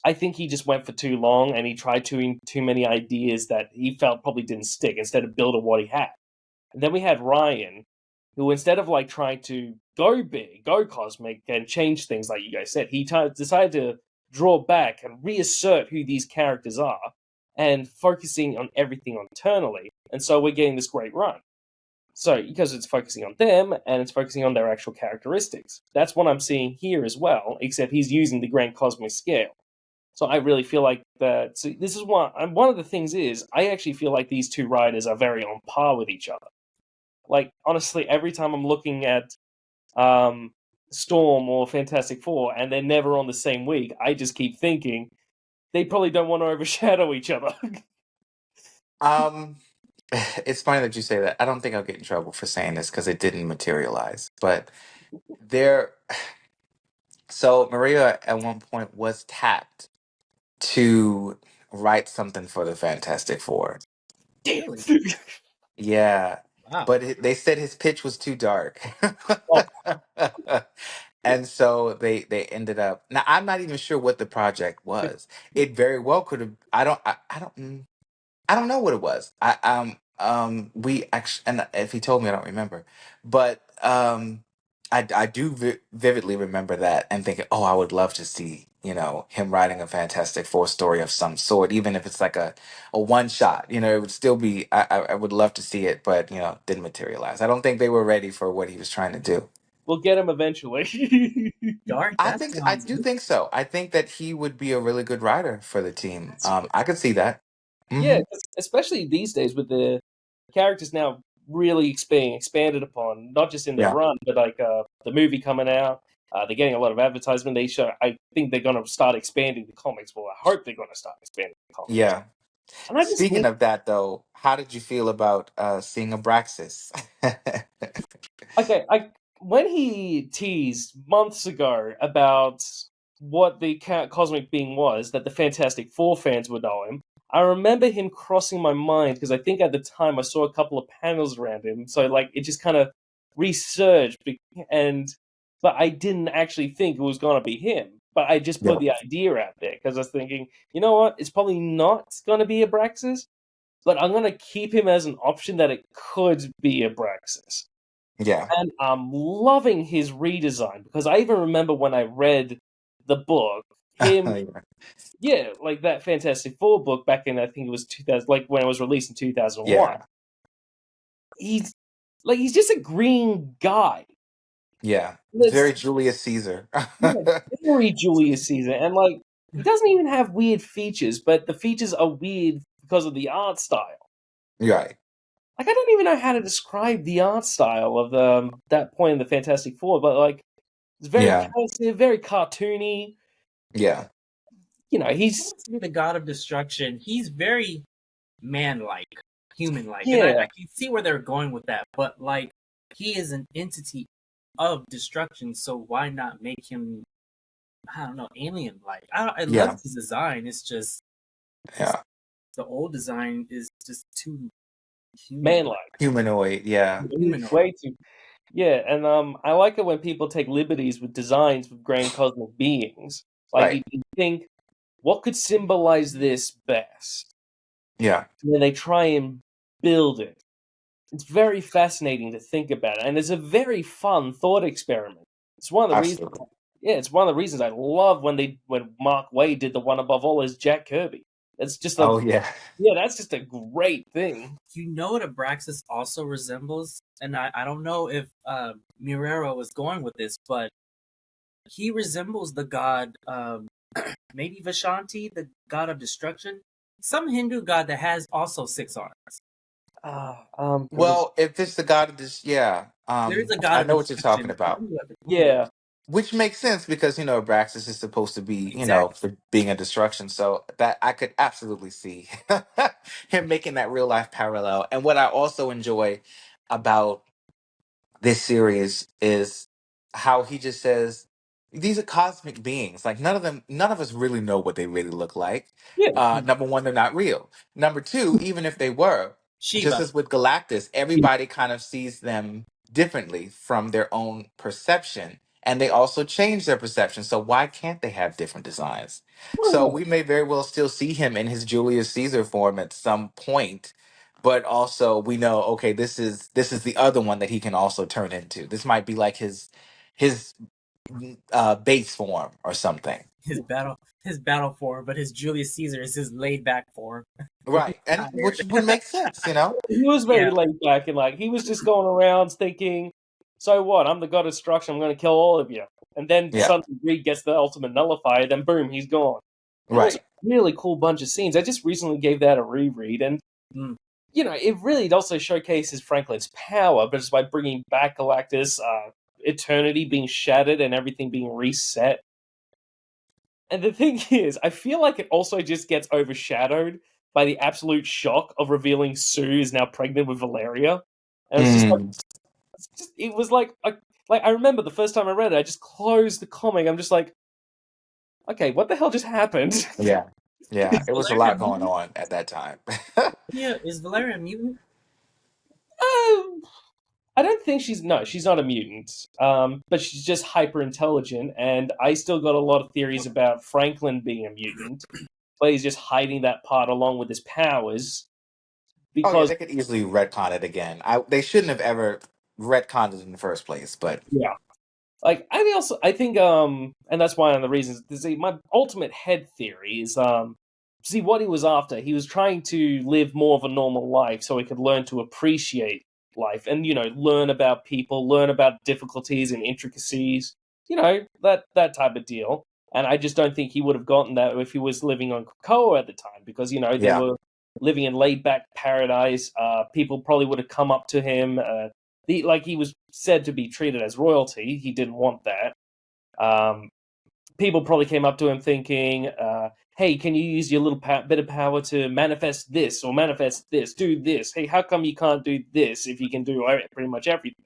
I think he just went for too long, and he tried too many ideas that he felt probably didn't stick, instead of building what he had. And then we had Ryan, who, instead of like trying to go big, go cosmic, and change things like you guys said, he decided to draw back and reassert who these characters are, and focusing on everything internally. And so we're getting this great run. So because it's focusing on them and it's focusing on their actual characteristics, that's what I'm seeing here as well. Except he's using the grand cosmic scale. So I really feel like that. So this is one of the things is I actually feel like these two writers are very on par with each other. Like, honestly, every time I'm looking at um, Storm or Fantastic Four and they're never on the same week, I just keep thinking they probably don't want to overshadow each other. Um, it's funny that you say that. I don't think I'll get in trouble for saying this because it didn't materialize. But there, so Maria at one point was tapped to write something for the Fantastic Four. Damn. Really? Yeah, Wow. but they said his pitch was too dark. Oh, And so they ended up. Now I'm not even sure what the project was. It very well could have. I don't know what it was. We actually, and if he told me, I don't remember. But I do vividly remember that and thinking, oh, I would love to see him writing a Fantastic Four story of some sort, even if it's like a one shot. It would still be. I would love to see it, but didn't materialize. I don't think they were ready for what he was trying to do. we'll get him eventually. Dark. That I sounds do think so. I think that he would be a really good writer for the team. that's I could see that. Yeah, Hmm. 'cause especially these days with the characters now really being expanded upon, not just in their Yeah. run, but like the movie coming out. They're getting a lot of advertisement. I think they're going to start expanding the comics. Well, I hope they're going to start expanding the comics. Yeah. And I just Speaking need of that, though, how did you feel about seeing Abraxas? Okay, when he teased months ago about what the cosmic being was that the Fantastic Four fans would know him, I remember him crossing my mind because I think at the time I saw a couple of panels around him, so like it just kind of resurged, and but I didn't actually think it was gonna be him. But I just put Yeah. the idea out there because I was thinking, you know what, it's probably not gonna be Abraxas, but I'm gonna keep him as an option that it could be Abraxas. Yeah. And I'm loving his redesign because I even remember when I read the book, him, Yeah. yeah, like that Fantastic Four book back in I think it was 2000, like when it was released in 2001. Yeah. He's just a green guy. Yeah. That's Very Julius Caesar. yeah, very Julius Caesar, and like he doesn't even have weird features, but the features are weird because of the art style. Right. Like I don't even know how to describe the art style of that point in the Fantastic Four, but like it's very Yeah. cursive, very cartoony. Yeah. You know, he's To be the god of destruction, he's very man-like, human-like, and yeah, I can see where they're going with that. But like, he is an entity of destruction, so why not make him? I don't know, alien-like. I love Yeah. his design. It's Yeah. the old design is just too human-like, man-like. Humanoid. Yeah. He's humanoid. way too yeah, and I like it when people take liberties with designs with grand cosmic beings. Like Right. you think, what could symbolize this best? Yeah. And then they try and build it. It's very fascinating to think about, and it's a very fun thought experiment. It's one of the reasons. Absolutely. Yeah, it's one of the reasons I love when Mark Waid did the one above all as Jack Kirby. It's just a Oh yeah. yeah, that's just a great thing. You know what Abraxas also resembles, and I don't know if Murero was going with this, but he resembles the god, maybe Vishanti, the god of destruction, some Hindu god that has also 6 arms. Goodness. Well, if it's the god of this, yeah. There is a god I of know what you're talking destruction. about. Yeah, Which makes sense because Abraxas is supposed to be Exactly. for being a destruction, so that I could absolutely see him making that real life parallel. And what I also enjoy about this series is how he just says these are cosmic beings. Like none of us really know what they really look like. yeah, Number one, they're not real. Number two, even if they were, just Shiva, as with Galactus, everybody kind of sees them differently from their own perception. And they also change their perception. So why can't they have different designs? So well, we may very well still see him in his Julius Caesar form at some point, but also we know, okay, this is the other one that he can also turn into. This might be like his base form or something. his battle form, but his Julius Caesar is his laid back form. Right. And which would make sense. he was Yeah, very laid back and like he was just going around thinking, "So what? I'm the god of destruction. I'm going to kill all of you." And then Yeah. suddenly Reed gets the ultimate nullifier. Then boom, he's gone. It was a Right. really cool bunch of scenes. I just recently gave that a reread, and mm, it really also showcases Franklin's power, but it's by bringing back Galactus, eternity being shattered, and everything being reset. And the thing is, I feel like it also just gets overshadowed by the absolute shock of revealing Sue is now pregnant with Valeria. And it's just like Mm, it was like I remember the first time I read it, I just closed the comic. I'm just like, okay, what the hell just happened? yeah. Yeah. is It was a Valeria lot going mutant? on at that time. Yeah, is Valeria mutant? um, I don't think she's not a mutant. But she's just hyper intelligent, and I still got a lot of theories about Franklin being a mutant, but he's just hiding that part along with his powers Oh yeah, because they could easily retcon it again. They shouldn't have ever retconned it in the first place, but yeah. Like I think and that's one of the reasons see my ultimate head theory is see what he was after. He was trying to live more of a normal life so he could learn to appreciate life and learn about people, learn about difficulties and intricacies, that type of deal. And I just don't think he would have gotten that if he was living on Krakoa at the time because they yeah. were living in laid back paradise. People probably would have come up to him. Like he was said to be treated as royalty. He didn't want that. Um, People probably came up to him thinking, "Hey, can you use your little bit of power to manifest this or manifest this? Do this. Hey, how come you can't do this if you can do pretty much everything?"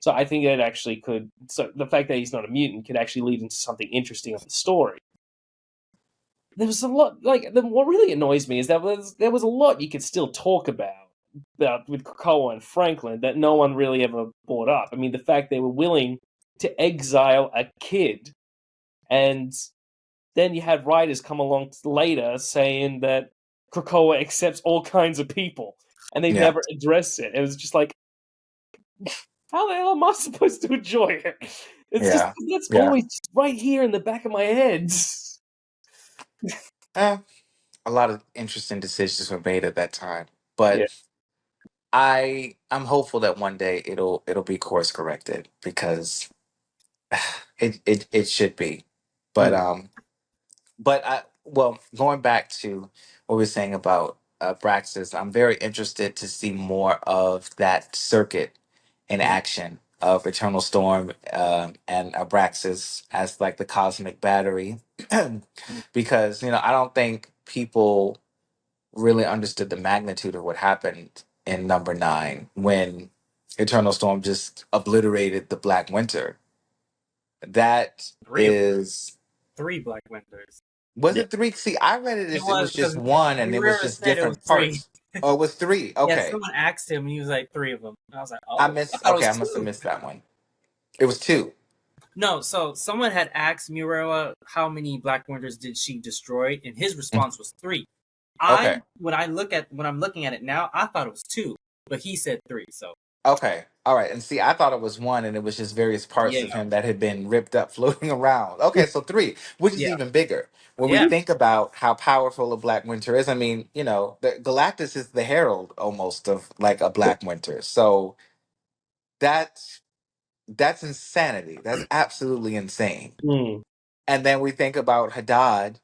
So I think it actually could. So the fact that he's not a mutant could actually lead into something interesting of the story. There was a lot. What really annoys me is that there was a lot you could still talk about with Krakoa and Franklin that no one really ever brought up. I mean, the fact they were willing to exile a kid, and then you had writers come along later saying that Krakoa accepts all kinds of people, and they Yeah. never address it. It was just like, how the hell am I supposed to enjoy it? It's just Yeah. that's Yeah. always just right here in the back of my head. Eh, a lot of interesting decisions were made at that time, Yeah. but I'm hopeful that one day it'll be course corrected because it should be. But Mm. going back to what we were saying about Braxis, I'm very interested to see more of that circuit in Yeah. action of Eternal Storm and Abraxas as like the cosmic battery, because I don't think people really understood the magnitude of what happened in number 9 when Eternal Storm just obliterated the Black Winter. That Three of them. is, 3 Black Winters. was Yeah. it 3? See, I read it It as it was was because just one, and it was Murera just said it was different 3. parts. Oh, it was 3. Yeah, Okay, someone asked him, and he was like 3 of them. And I was like, I oh, I missed. thought it Okay, was I must have 2. missed that one. It was 2. No, so someone had asked Murera how many Black Winters did she destroy, and his Mm. response was 3. Okay, When I'm looking at it now, I thought it was 2, but he said 3. So okay, all right. And see, I thought it was 1, and it was just various parts yeah, of him that had been ripped up, floating around. Okay, so 3, which is yeah, even bigger. When we yeah, think about how powerful a Black Winter is, I mean, the Galactus is the herald almost of like a Black Winter. So that's that's insanity. That's absolutely insane. Mm. And then we think about Haddad,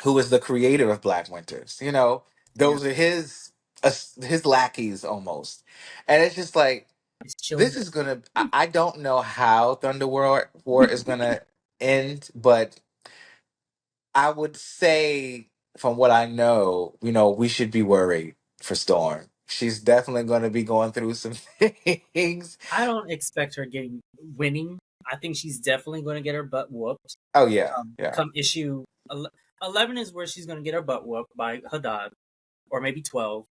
who is the creator of Black Winters. yeah. Those are his lackeys almost, and it's just like His children. this is gonna. I don't know how War is gonna end, but I would say from what I know, we should be worried for Storm. She's definitely going to be going through some things. I don't expect her winning. I think she's definitely going to get her butt whooped. Oh yeah, yeah. Come issue 11 is where she's going to get her butt whooped by Haddad, or maybe 12.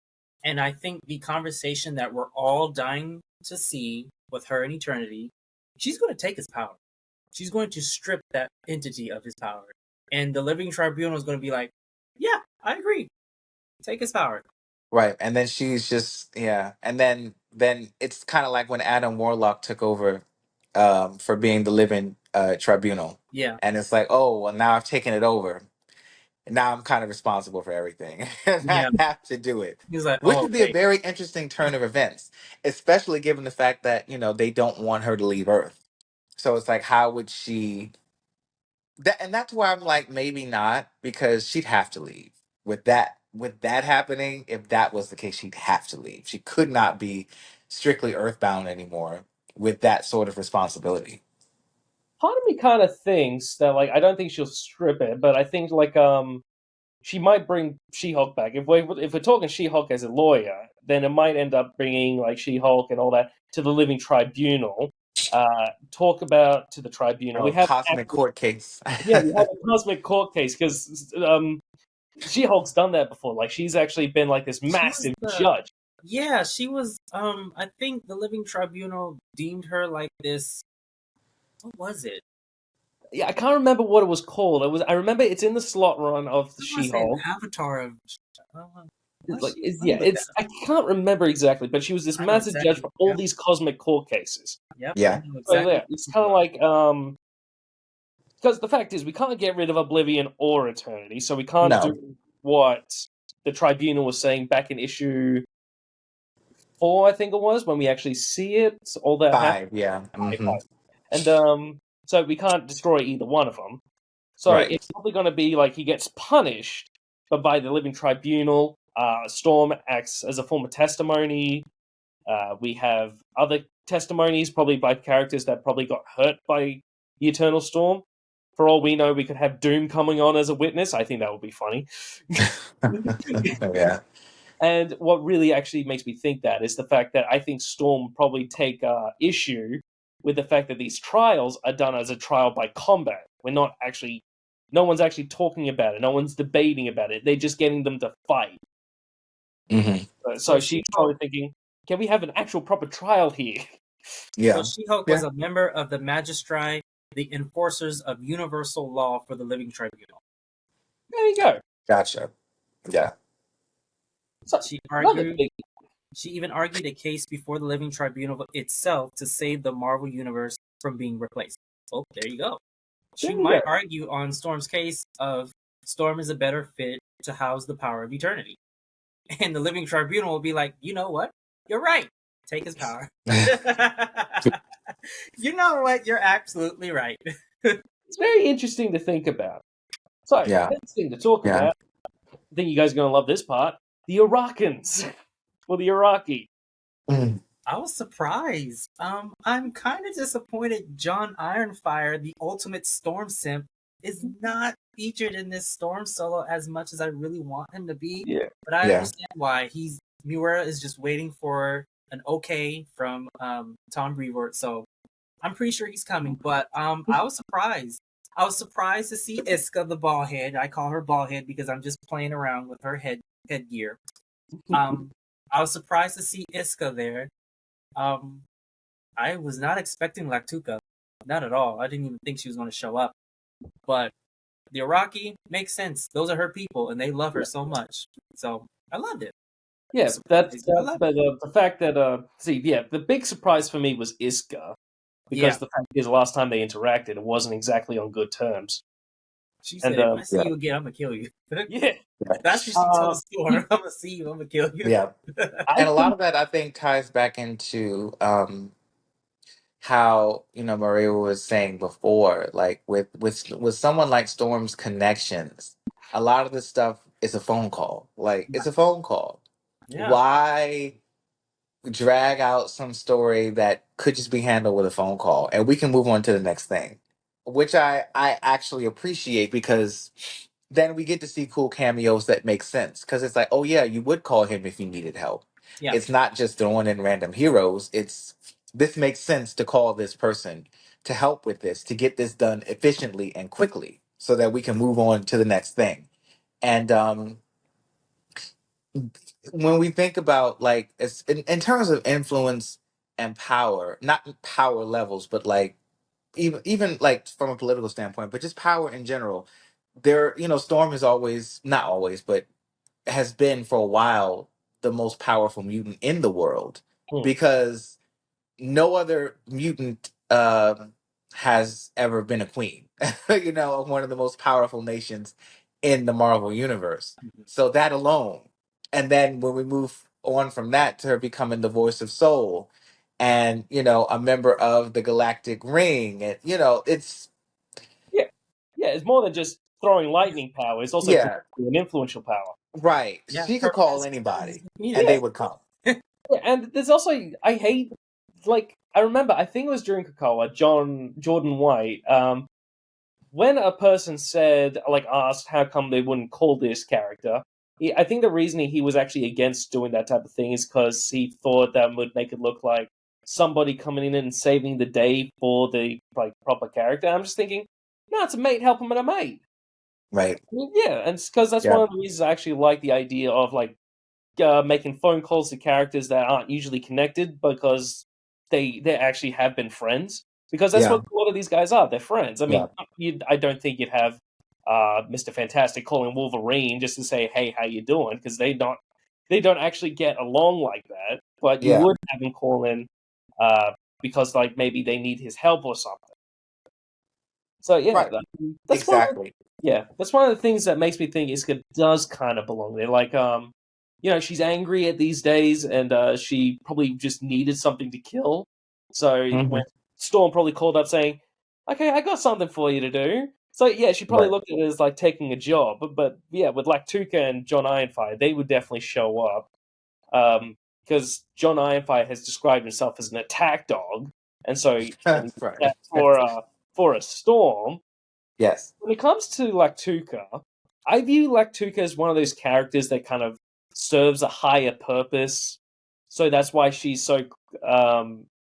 And I think the conversation that we're all dying to see with her in Eternity, she's going to take his power. She's going to strip that entity of his power. And the Living Tribunal is going to be like, yeah, I agree. Take his power. Right, and then she's just and then it's kind of like when Adam Warlock took over for being the living tribunal, Yeah, and it's like, oh well, now I've taken it over, and now I'm kind of responsible for everything, and yeah. I have to do it, He's like, which oh, would be a okay. very interesting turn of events, especially given the fact that they don't want her to leave Earth. So it's like, how would she? And that's why I'm like, maybe not, because she'd have to leave. With that happening, if that was the case, she'd have to leave. She could not be strictly earthbound anymore with that sort of responsibility. Part of me kind of thinks that like I don't think she'll strip it, but I think like she might bring She-Hulk back. If we're talking She-Hulk as a lawyer, then it might end up bringing like She-Hulk and all that to the Living Tribunal. Talk about to the tribunal. We Oh, have cosmic court case. yeah, we have a cosmic court case because She-Hulk's done that before. Like she's actually been like this She was massive the judge. Yeah, she was. I think the Living Tribunal deemed her like this. What was it? Yeah, I can't remember what it was called. I remember it's in the slot run of the I want to say an She-Hulk. avatar of. It's What? like it's, Let me yeah, look that it's up. I can't remember exactly, but she was this I know massive judge exactly. for all Yep, these cosmic court cases. yep. I Yeah. know So exactly. yeah, it's kind of like because the fact is we can't get rid of Oblivion or Eternity, so we can't No. do what the Tribunal was saying back in issue 4, I think it was, when we actually see it. All that happened. 5. Yeah. And so we can't destroy either one of them. So Right. it's probably going to be like he gets punished, but by the Living Tribunal. Storm acts as a form of testimony. We have other testimonies, probably by characters that probably got hurt by the Eternal Storm. For all we know, we could have Doom coming on as a witness. I think that would be funny. Yeah. And what really actually makes me think that is the fact that I think Storm probably take issue with the fact that these trials are done as a trial by combat. No one's actually talking about it. No one's debating about it. They're just getting them to fight. hmm So So she's She-Hulk. probably thinking, can we have an actual proper trial here? So Yeah. She-Hulk was Yeah. a member of the Magistri, the enforcers of universal law for the Living Tribunal. There you go. Gotcha. Yeah. So She another argued. big, She even argued a case before the Living Tribunal itself to save the Marvel Universe from being replaced. Oh, there you go. there She you go. might argue on Storm's case of Storm is a better fit to house the power of eternity. And the Living Tribunal will be like, you know what? You're right. Take his power. You know what? You're absolutely right. It's very interesting to think about. So, Yeah. next thing to talk Yeah. about, I think you guys are going to love this part, the Iraqans, or the Iraqi. Mm. I was surprised. I'm kind of disappointed John Ironfire, the ultimate Storm simp, is not featured in this Storm solo as much as I really want him to be. Yeah. But I Yeah. understand why. Miura is just waiting for an okay from Tom Brevoort, so I'm pretty sure he's coming. But I was surprised. I was surprised to see Iska the ballhead. I call her ballhead because I'm just playing around with her headgear. I was surprised to see Iska there. I was not expecting Lactuca, not at all. I didn't even think she was going to show up. But the Iraqi makes sense. Those are her people, and they love her so much. So I loved it. Yeah, that's I that. love But it. the fact that the big surprise for me was Iska, because Yeah, the fact is, the last time they interacted, it wasn't exactly on good terms. she And said, "If I see Yeah. you again, I'm gonna kill you." yeah, That's what she told Storm. I'm gonna see you. I'm gonna kill you. Yeah. I And a lot think of that I think ties back into how, Maria was saying before, like with someone like Storm's connections, a lot of this stuff is a phone call. Like it's a phone call. Yeah, Why drag out some story that could just be handled with a phone call and we can move on to the next thing, which I actually appreciate, because then we get to see cool cameos that make sense, because it's like, oh yeah, you would call him if you needed help. yeah, It's not just throwing in random heroes. It's, this makes sense to call this person to help with this, to get this done efficiently and quickly so that we can move on to the next thing. And when we think about, like, it's in terms of influence and power, not power levels, but like even like from a political standpoint, but just power in general, there, Storm is always, not always, but has been for a while the most powerful mutant in the world, hmm, because no other mutant has ever been a queen, of one of the most powerful nations in the Marvel universe. So that alone, and then when we move on from that to her becoming the voice of Soul, and a member of the Galactic Ring, and it's, yeah, yeah. It's more than just throwing lightning power. It's also yeah, politically and influential power. right. yeah. She could Her call presence is anybody, and needed. they Yeah, would come. yeah, and there's also I hate like I remember I think it was during Krakoa, Jordan White. When a person said, like, asked how come they wouldn't call this character, I think the reason he was actually against doing that type of thing is because he thought that would make it look like somebody coming in and saving the day for the like proper character. I'm just thinking, no, it's a mate helping a mate. Right. I mean, yeah, and because that's Yeah. one of the reasons I actually like the idea of like making phone calls to characters that aren't usually connected because they actually have been friends, because that's what Yeah. a lot of these guys are. They're friends. I Yeah. mean, I don't think you'd have Mr. Fantastic calling Wolverine just to say, "Hey, how you doing?" Because they don't actually get along like that. But you Yeah. would have him call in uh, because like maybe they need his help or something. So yeah, Right. that's one of the, Exactly. yeah, that's one of the things that makes me think Iska does kind of belong there. Like, she's angry at these days, and she probably just needed something to kill. So when Hmm. Storm probably called up saying, "Okay, I got something for you to do." So yeah, she probably Right. looked at it as like taking a job. But yeah, with Lactuca and John Ironfire, they would definitely show up. Because John Ironfire has described himself as an attack dog, and so and Right. that for a Storm. Yes. When it comes to Lactuca, I view Lactuca as one of those characters that kind of serves a higher purpose. So that's why she's so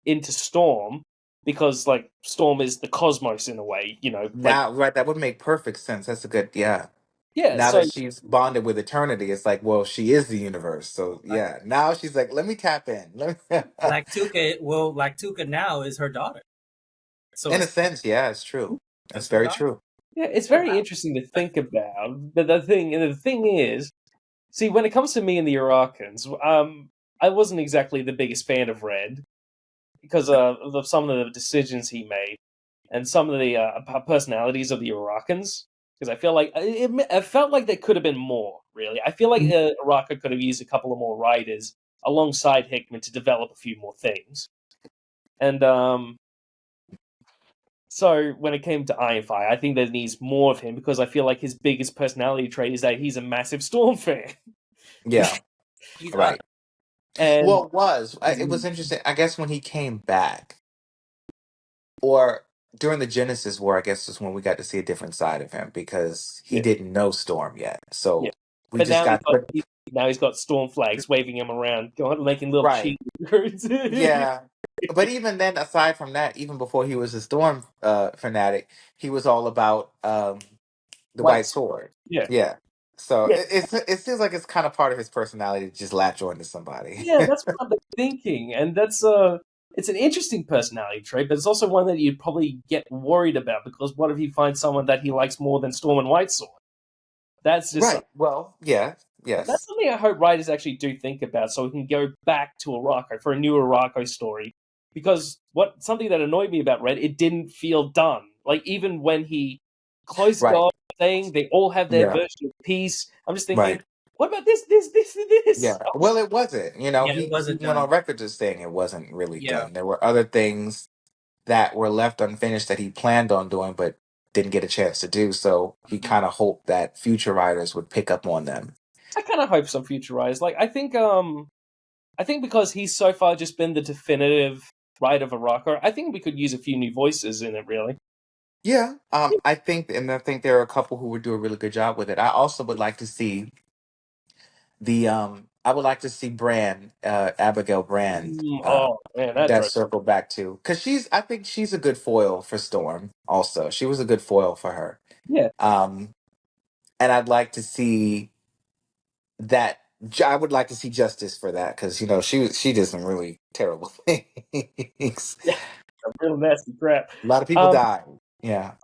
into Storm, because like Storm is the cosmos in a way, like Now, right, that would make perfect sense. That's a good, yeah. yeah. Now So that she's bonded with eternity, it's like, well, she is the universe. So Like, yeah. Now she's like, let me tap in. Lactuca now is her daughter. So In a it's sense, yeah, it's true. That's that's her very daughter. true. yeah, it's Oh very wow. interesting to think about. But the thing is, See, when it comes to me and the Iraqans, I wasn't exactly the biggest fan of Red because of some of the decisions he made and some of the personalities of the Iraqans. Because I feel like it felt like there could have been more. Really, I feel like Iraq could have used a couple of more writers alongside Hickman to develop a few more things. And so when it came to Ironfire, I think there needs more of him because I feel like his biggest personality trait is that he's a massive Storm fan. Yeah, He's right. And Well, it was interesting. I guess when he came back, or during the Genesis War, I guess was when we got to see a different side of him because he yeah, didn't know Storm yet. yeah. So we But just got, but now he's got Storm flags waving him around, going making little cheat right, codes. yeah. But even then, aside from that, even before he was a Storm fanatic, he was all about the White, White Sword. yeah, Yeah. So yeah, it seems like it's kind of part of his personality to just latch on to somebody. yeah. That's what I've been thinking, and that's it's an interesting personality trait, but it's also one that you'd probably get worried about because what if he finds someone that he likes more than Storm and White Sword? That's just Right. Well, yeah. That's Yes. something I hope writers actually do think about, so we can go back to Araco for a new Araco story. Because what something that annoyed me about Red, it didn't feel done. Like even when he closed it Right. off, saying they all have their Yeah. version of peace, I'm just thinking, Right. what about this? Yeah. Well, it wasn't. yeah, it He wasn't went done. on record as saying it wasn't really Yeah. done. There were other things that were left unfinished that he planned on doing, but didn't get a chance to do. So he Mhm. kind of hoped that future writers would pick up on them. I kind of hope some future writers, like I think because he's so far just been the definitive writer of Araco, I think we could use a few new voices in it. Really, Yeah. I think there are a couple who would do a really good job with it. I also would like to see I would like to see Abigail Brand, oh man, that that drove. circle back to, because I think she's a good foil for Storm. Also, she was a good foil for her. Yeah, Um, and I'd like to see that. I would like to see justice for that because she did some really terrible things. yeah, some real nasty crap. A lot of people Um, died. Yeah.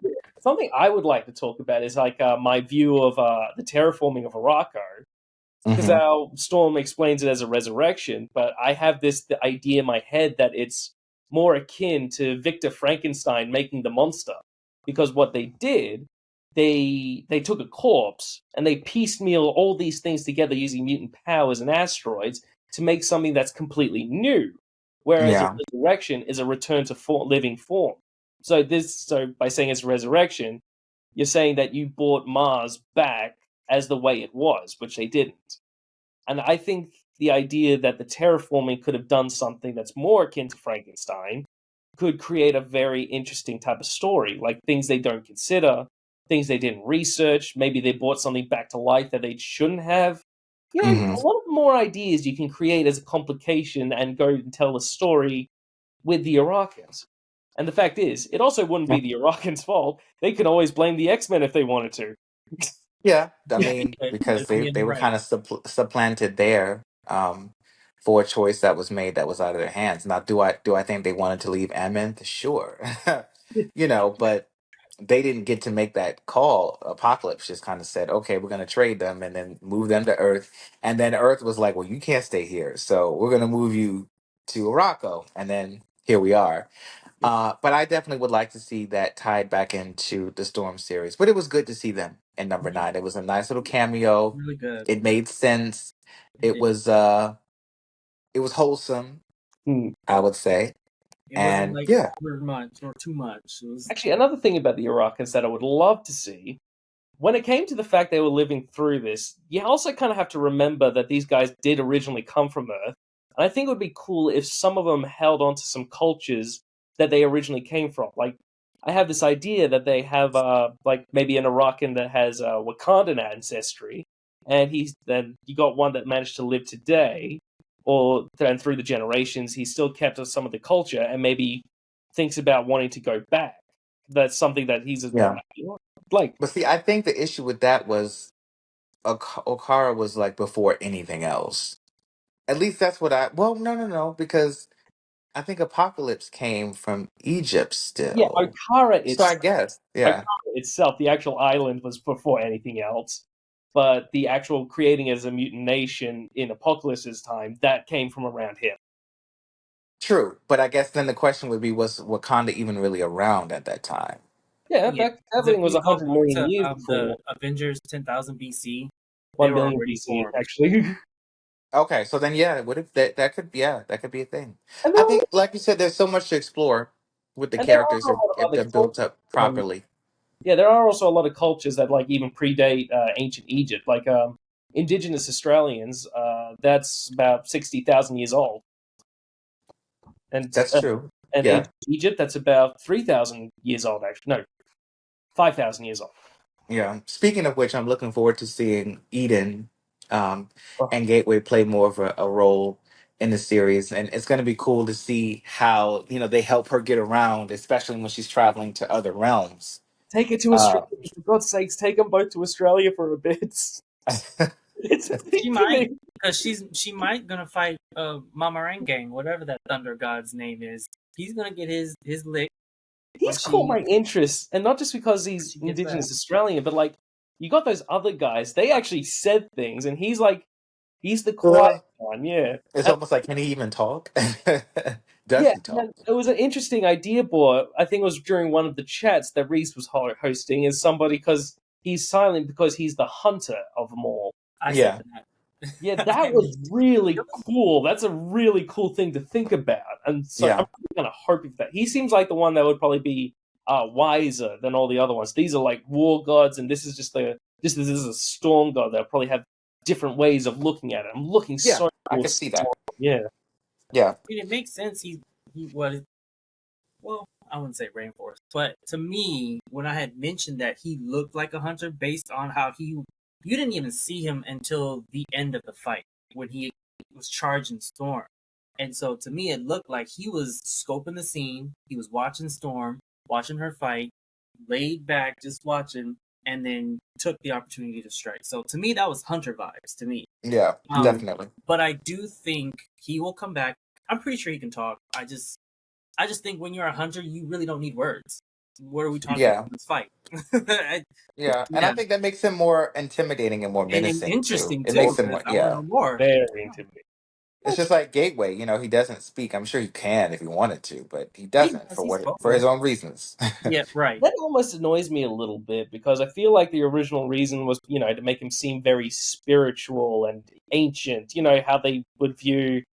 Something I would like to talk about is like my view of the terraforming of Araco, because Hmm. our Storm explains it as a resurrection, but I have the idea in my head that it's more akin to Victor Frankenstein making the monster, because what they did, they took a corpse and they piecemeal all these things together using mutant powers and asteroids to make something that's completely new, whereas a Yeah. resurrection is a return to living form. So by saying it's a resurrection, you're saying that you brought Mars back as the way it was, which they didn't. And I think the idea that the terraforming could have done something that's more akin to Frankenstein could create a very interesting type of story, like things they don't consider, things they didn't research. Maybe they brought something back to life that they shouldn't have. You know, Hmm. a lot of more ideas you can create as a complication and go and tell a story with the Iraqans. And the fact is, it also wouldn't be the Iraqans' fault. They could always blame the X-Men if they wanted to. Yeah, I Yeah. mean, Yeah, because they you're were right. kind of supplanted there, for a choice that was made that was out of their hands. Now, do I think they wanted to leave Amenth? Sure, but they didn't get to make that call. Apocalypse just kind of said, "Okay, we're going to trade them and then move them to Earth," and then Earth was like, "Well, you can't stay here, so we're going to move you to Morocco," and then here we are. But I definitely would like to see that tied back into the Storm series. But it was good to see them in number Mhm. 9. It was a nice little cameo. Really good. It made sense. It It did. was it was wholesome, Hmm. I would say. It wasn't And like yeah. over much or too much. It was Actually, another thing about the Iraqans that I would love to see, when it came to the fact they were living through this, you also kind of have to remember that these guys did originally come from Earth. And I think it would be cool if some of them held on to some cultures that they originally came from. Like, I have this idea that they have, like, maybe an Iraqian that has Wakandan ancestry, and then you got one that managed to live today, and through the generations, he still kept some of the culture, and maybe thinks about wanting to go back. That's something that he's Yeah. like. But see, I think the issue with that was Okara was like before anything else. At least that's what well, no, because I think Apocalypse came from Egypt Yeah, still. So I guess, Okara yeah. itself, the actual island was before anything else. but the actual creating as a mutant nation in Apocalypse's time, that came from around him. True, but I guess then the question would be, was Wakanda even really around at that time? Yeah, Yeah, that 'cause if thing was we go 100 back million to years the before Avengers 10,000 BC, they 1 were million already BC, formed. actually. Okay, so then yeah, what if that could, yeah, that could be a thing. and I there are, think, like you said, there's so much to explore with the and there are characters a lot of if other they're built cultures. up properly. Yeah, there are also a lot of cultures that like even predate ancient Egypt, like indigenous Australians. That's about 60,000 years old, and That's true. Yeah, ancient Egypt, that's about 3,000 years old. Actually, no, 5,000 years old. yeah. Speaking of which, I'm looking forward to seeing Eden um, Oh, and Gateway play more of a role in the series, and it's going to be cool to see how they help her get around, especially when she's traveling to other realms. take it to Uh, Australia, for God's sakes! Take them both to Australia for a bit. It's a She thing for might, me. because she might gonna fight Mamarangang, whatever that thunder god's name is. He's gonna get his lick when He's caught my interest, and not just because he's she gets back. indigenous Australian, but like you got those other guys. They actually said things, and he's like he's the quiet one. Yeah, it's almost like, can he even talk? Does yeah, he and talk? then it was an interesting idea, boy. I think it was during one of the chats that Reese was hosting, as somebody because he's silent because he's the hunter of them all. I said Yeah, that. Yeah, I that was mentioned really cool. That's a really cool thing to think about, and so I'm yeah, really kind of hoping for that. He seems like the one that would probably be wiser than all the other ones. These are like war gods, and this is just this is a storm god. They'll probably have different ways of looking at it. I'm looking yeah. so I forward can to see Storm. that. Yeah, Yeah, I mean, it makes sense. He was, well, I wouldn't say rainforest, but to me, when I had mentioned that he looked like a hunter based on how you didn't even see him until the end of the fight when he was charging Storm. And so to me, it looked like he was scoping the scene. He was watching Storm, watching her fight, laid back, just watching, and then took the opportunity to strike. So to me, that was hunter vibes to me. yeah, Mm. definitely. But I do think he will come back. I'm pretty sure he can talk. I just think when you're a hunter, you really don't need words. What are we talking about? Yeah, Let's fight. yeah, and I Yeah, think that makes him more intimidating and more and menacing too. interesting It too, makes him because more, I want to yeah. know more. very intimidating. It's just like Gateway. He doesn't speak. I'm sure he can if he wanted to, but he He doesn't does. for He's for vocal. his own reasons. Yeah, right. That almost annoys me a little bit because I feel like the original reason was, to make him seem very spiritual and ancient. How they would view,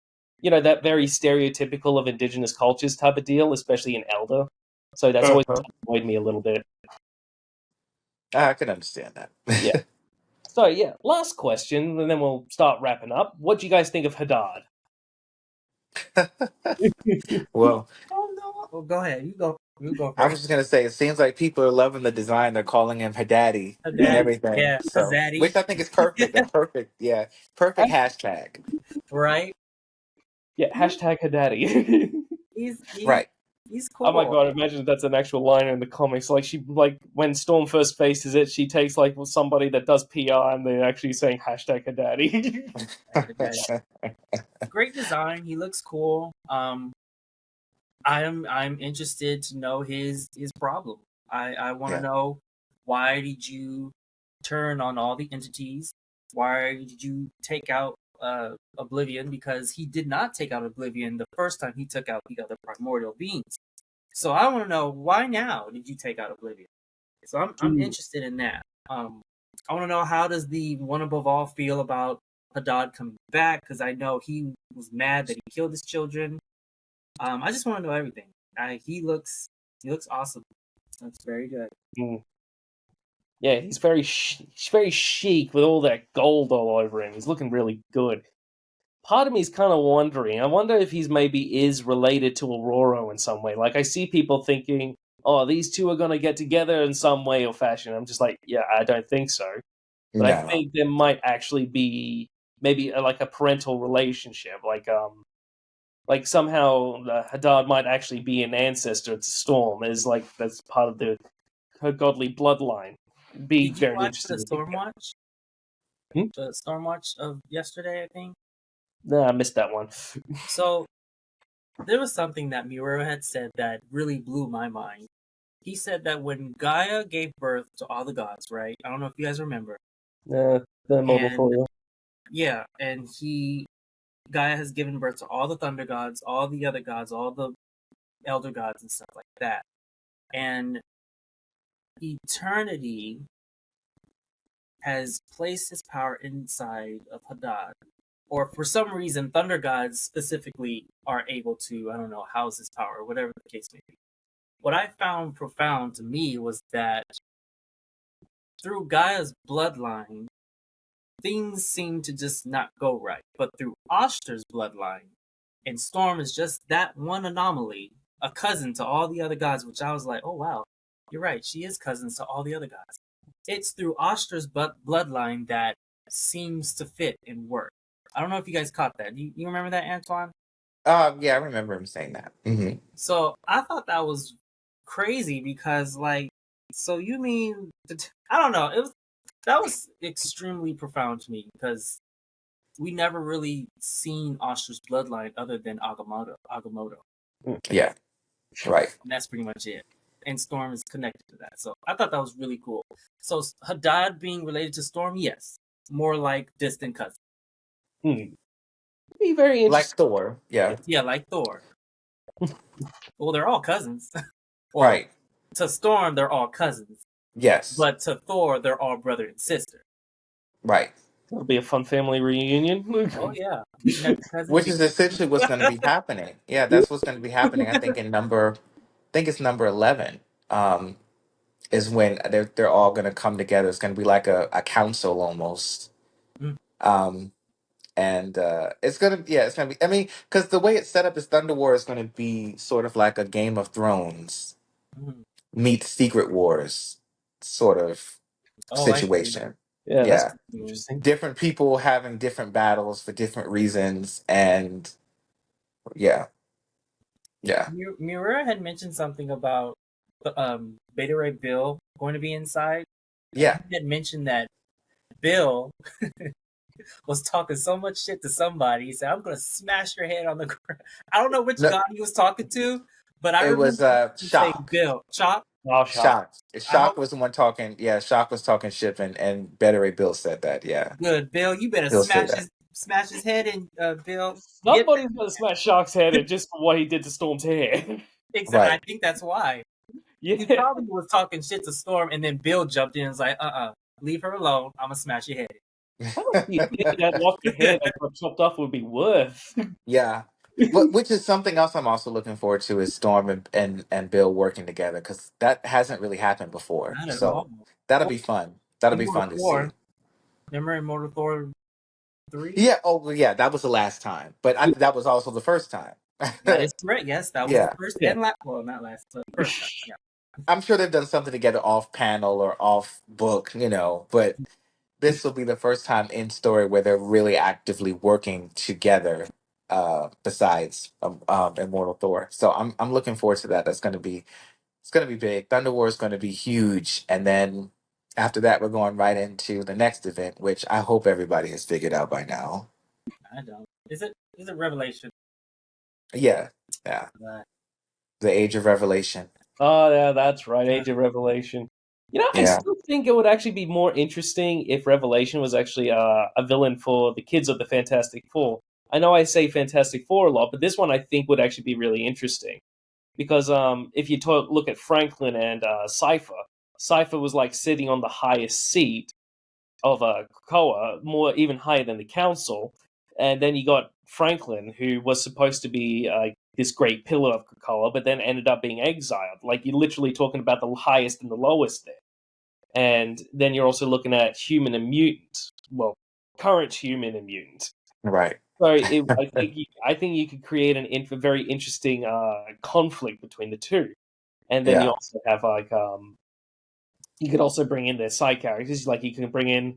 that very stereotypical of indigenous cultures type of deal, especially in Elder. So that's always Uh-huh. annoyed me a little bit. I can understand Yeah. that. So yeah, last question, and then we'll start wrapping up. What do you guys think of Haddad? Well, Oh no. Well, go ahead. You go. You go I first. was just gonna say, it seems like people are loving the design. They're calling him Hadaddy and Daddy. everything. Yeah, So, Zaddy. which I think is perfect. A perfect, yeah, perfect hashtag. Right. Yeah, He, hashtag Haddadi. he's he's Right. he's Oh my cool. god! Imagine if that's an actual line in the comics. Like when Storm first faces it, she takes like somebody that does PR, and they're actually saying hashtag Haddadi. Daddy. Great design. He looks cool. I'm interested to know his problem. I want to Yeah. know, why did you turn on all the entities? Why did you take out Oblivion? Because he did not take out Oblivion the first time he took out the other primordial beings. So I want to know, why now did you take out Oblivion? So I'm interested in that. I want to know, how does the one above all feel about Hadad coming back? Because I know he was mad that he killed his children. I just want to know everything. He looks awesome. That's very good. Mm. Yeah, he's very chic with all that gold all over him. He's looking really good. Part of me is kind of wondering. I wonder if he's maybe is related to Aurora in some way. Like I see people thinking, "Oh, these two are going to get together in some way or fashion." I'm just like, "Yeah, I don't think so." But I No. think there might actually be maybe like a parental relationship. Like somehow Hadad might actually be an ancestor to Storm. Is like that's part of her godly bloodline. Be Did you very watch the interesting to think about. Stormwatch? Hmm? The Stormwatch of yesterday, I think. Nah, I missed that one. So there was something that Miura had said that really blew my mind. He said that when Gaia gave birth to all the gods, right? I don't know if you guys remember. The immortal And Thor. yeah, and Gaia has given birth to all the thunder gods, all the other gods, all the elder gods and stuff like that. And eternity has placed his power inside of Hadad. Or for some reason, thunder gods specifically are able to, I don't know, house his power, whatever the case may be. What I found profound to me was that through Gaia's bloodline, things seem to just not go right. But through Oster's bloodline, and Storm is just that one anomaly, a cousin to all the other gods, which I was like, oh wow, you're right, she is cousins to all the other gods. It's through Oster's bloodline that seems to fit and work. I don't know if you guys caught that. You remember that, Antoine? Yeah, I remember him saying that. So I thought that was crazy because, like, so you mean I don't know. That was extremely profound to me because we never really seen Oster's bloodline other than Agamotto. Yeah, right. And that's pretty much it. And Storm is connected to that. So I thought that was really cool. So Hadad being related to Storm, yes. More like distant cousin. Be very Like interesting. Thor. Yeah, Yeah, like Thor. Well, they're all cousins. Well, right. to Storm, they're all cousins. Yes, But to Thor, they're all brother and sister. right. That'll be a fun family reunion. Oh, yeah. Meeting at the cousin Which is reunion. essentially what's going to be happening. Yeah, that's what's going to be happening. I think I think it's number 11. Is when they're all going to come together. It's going to be like a council almost. Mm, Um, and it's gonna it's gonna be. I mean, because the way it's set up is Thunder War is going to be sort of like a Game of Thrones mm. meets Secret Wars sort of Oh, I see. situation. Yeah, that's Yeah, Mm. interesting. different people having different battles for different reasons, and yeah, yeah, Miura had mentioned something about Beta Ray Bill going to be inside, and yeah. he had mentioned that Bill was talking so much shit to somebody. He said, "I'm gonna smash your head on the ground." I don't know which No, god he was talking to, but I it was remember him saying Shock. Bill. Chop. Oh, sharp. Shock. I Shock hope was the one talking. Yeah, Shock was talking shit, and Better Ray Bill said that. Yeah, good. Bill, you better he'll say that. smash his head and Bill get Somebody's gonna smash Shark's head in just for what he did to Storm's hair. I Right. think that's why. He Yeah, probably was talking shit to Storm, and then Bill jumped in and was like, leave her alone. I'm gonna smash your head. how much do you think that lock of hair that got chopped off would be worth? Yeah. Which is something else I'm also looking forward to is Storm and Bill working together because that hasn't really happened before. Not at all. So that'll Well, be fun. That'll be Immortal fun to see. Thor. Remember Immortal Thor 3? Yeah. Oh, well, yeah. That was the last time, but that was also the first time. That is correct. Yes, that was the Yeah. first Yeah. and last. Well, not last, but first time. Yeah. I'm sure they've done something together off panel or off book, but this will be the first time in story where they're really actively working together. Besides Immortal Thor, so I'm looking forward to that. It's gonna be big. Thunder War is gonna be huge, and then after that, we're going right into the next event, which I hope everybody has figured out by now. I don't. Is it? Is it Revelation? Yeah, yeah, Uh, the Age of Revelation. Oh, yeah, that's right. Age of Revelation. I Yeah, still think it would actually be more interesting if Revelation was actually a villain for the kids of the Fantastic Four. I know I say Fantastic Four a lot, but this one I think would actually be really interesting because if you look at Franklin and Cipher, Cipher was like sitting on the highest seat of Krakoa, more even higher than the council. And then you got Franklin, who was supposed to be this great pillar of Krakoa, but then ended up being exiled. Like you're literally talking about the highest and the lowest there. And then you're also looking at human and mutant. Well, current human and mutant. right. So I think you could create a very interesting conflict between the two. And then you Yeah, also have you could also bring in their side characters. Like you can bring in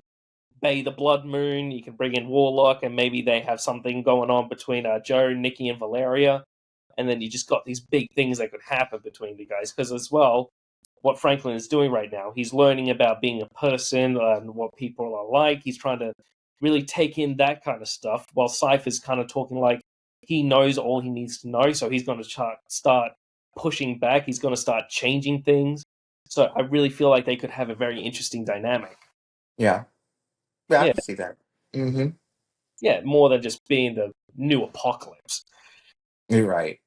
Bay the Blood Moon. You can bring in Warlock, and maybe they have something going on between Joe, Nikki, and Valeria. And then you just got these big things that could happen between the guys. Because as well, what Franklin is doing right now, he's learning about being a person and what people are like. He's trying to really take in that kind of stuff, while Cypher's kind of talking like he knows all he needs to know. So he's going to start pushing back. He's going to start changing things. So I really feel like they could have a very interesting dynamic. yeah. Yeah, I Yeah, can see that. Mm-hmm. yeah, more than just being the new apocalypse. You're right.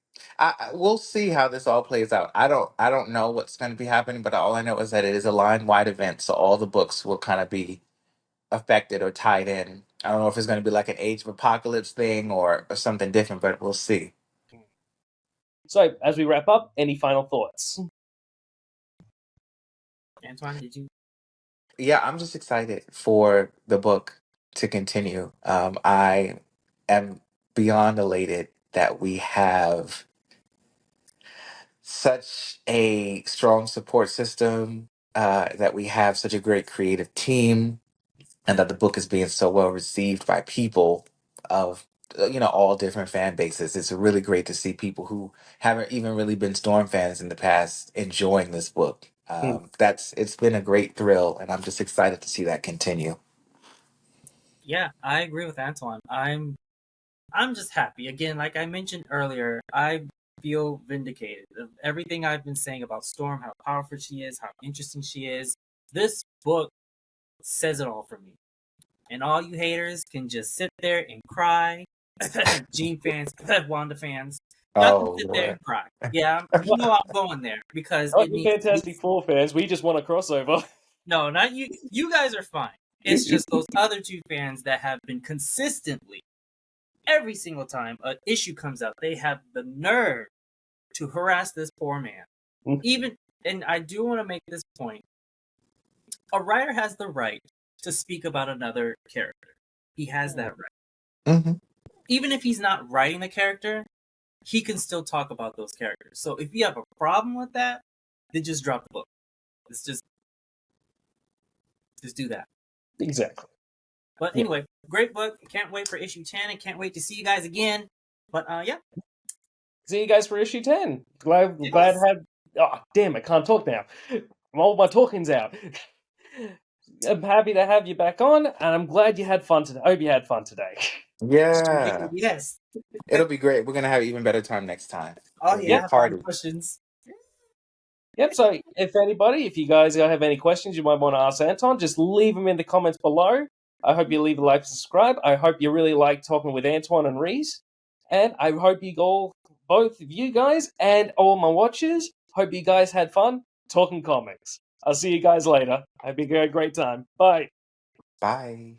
We'll see how this all plays out. I don't know what's going to be happening, but all I know is that it is a line wide event, so all the books will kind of be affected or tied in. I don't know if it's going to be like an Age of Apocalypse thing or something different, but we'll see. So, as we wrap up, any final thoughts? Antoine, did you? Yeah, I'm just excited for the book to continue. I am beyond elated that we have such a strong support system, that we have such a great creative team, and that the book is being so well received by people of all different fan bases. It's really great to see people who haven't even really been Storm fans in the past enjoying this book. Hmm. That's It's been a great thrill, and I'm just excited to see that continue. Yeah, I agree with Antoine. I'm just happy. Again, like I mentioned earlier, I feel vindicated of everything I've been saying about Storm, how powerful she is, how interesting she is. This book says it all for me. And all you haters can just sit there and cry. Gene fans, Wanda fans, y'all can Oh sit there Lord. and cry. Yeah, you know I'm going there because Not it you needs to be. Fantastic Four fans, we just want a crossover. No, not you. You guys are fine. It's just those other two fans that have been consistently every single time an issue comes out, they have the nerve to harass this poor man. Even, and I do want to make this point: a writer has the right to speak about another character. He has that right. Hmm. Even if he's not writing the character, he can still talk about those characters. So if you have a problem with that, then just drop the book. Let's just do that. Exactly. But Yeah. anyway, great book. Can't wait for issue 10 and can't wait to see you guys again. But yeah. See you guys for issue 10. Glad Yes. to have. Oh, damn, I can't talk now. All my talking's out. I'm happy to have you back on, and I'm glad you had fun today. I hope you had fun today. Yeah, Yes. it'll be great. We're gonna have even better time next time. Oh It'll be yeah, a I have all the party. questions. Yep, so if you guys have any questions you might want to ask Anton, just leave them in the comments below. I hope you leave a like and subscribe. I hope you really like talking with Antoine and Reese. And I hope you all, both of you guys and all my watchers, hope you guys had fun talking comics. I'll see you guys later. Hope you had a great time. Bye. Bye.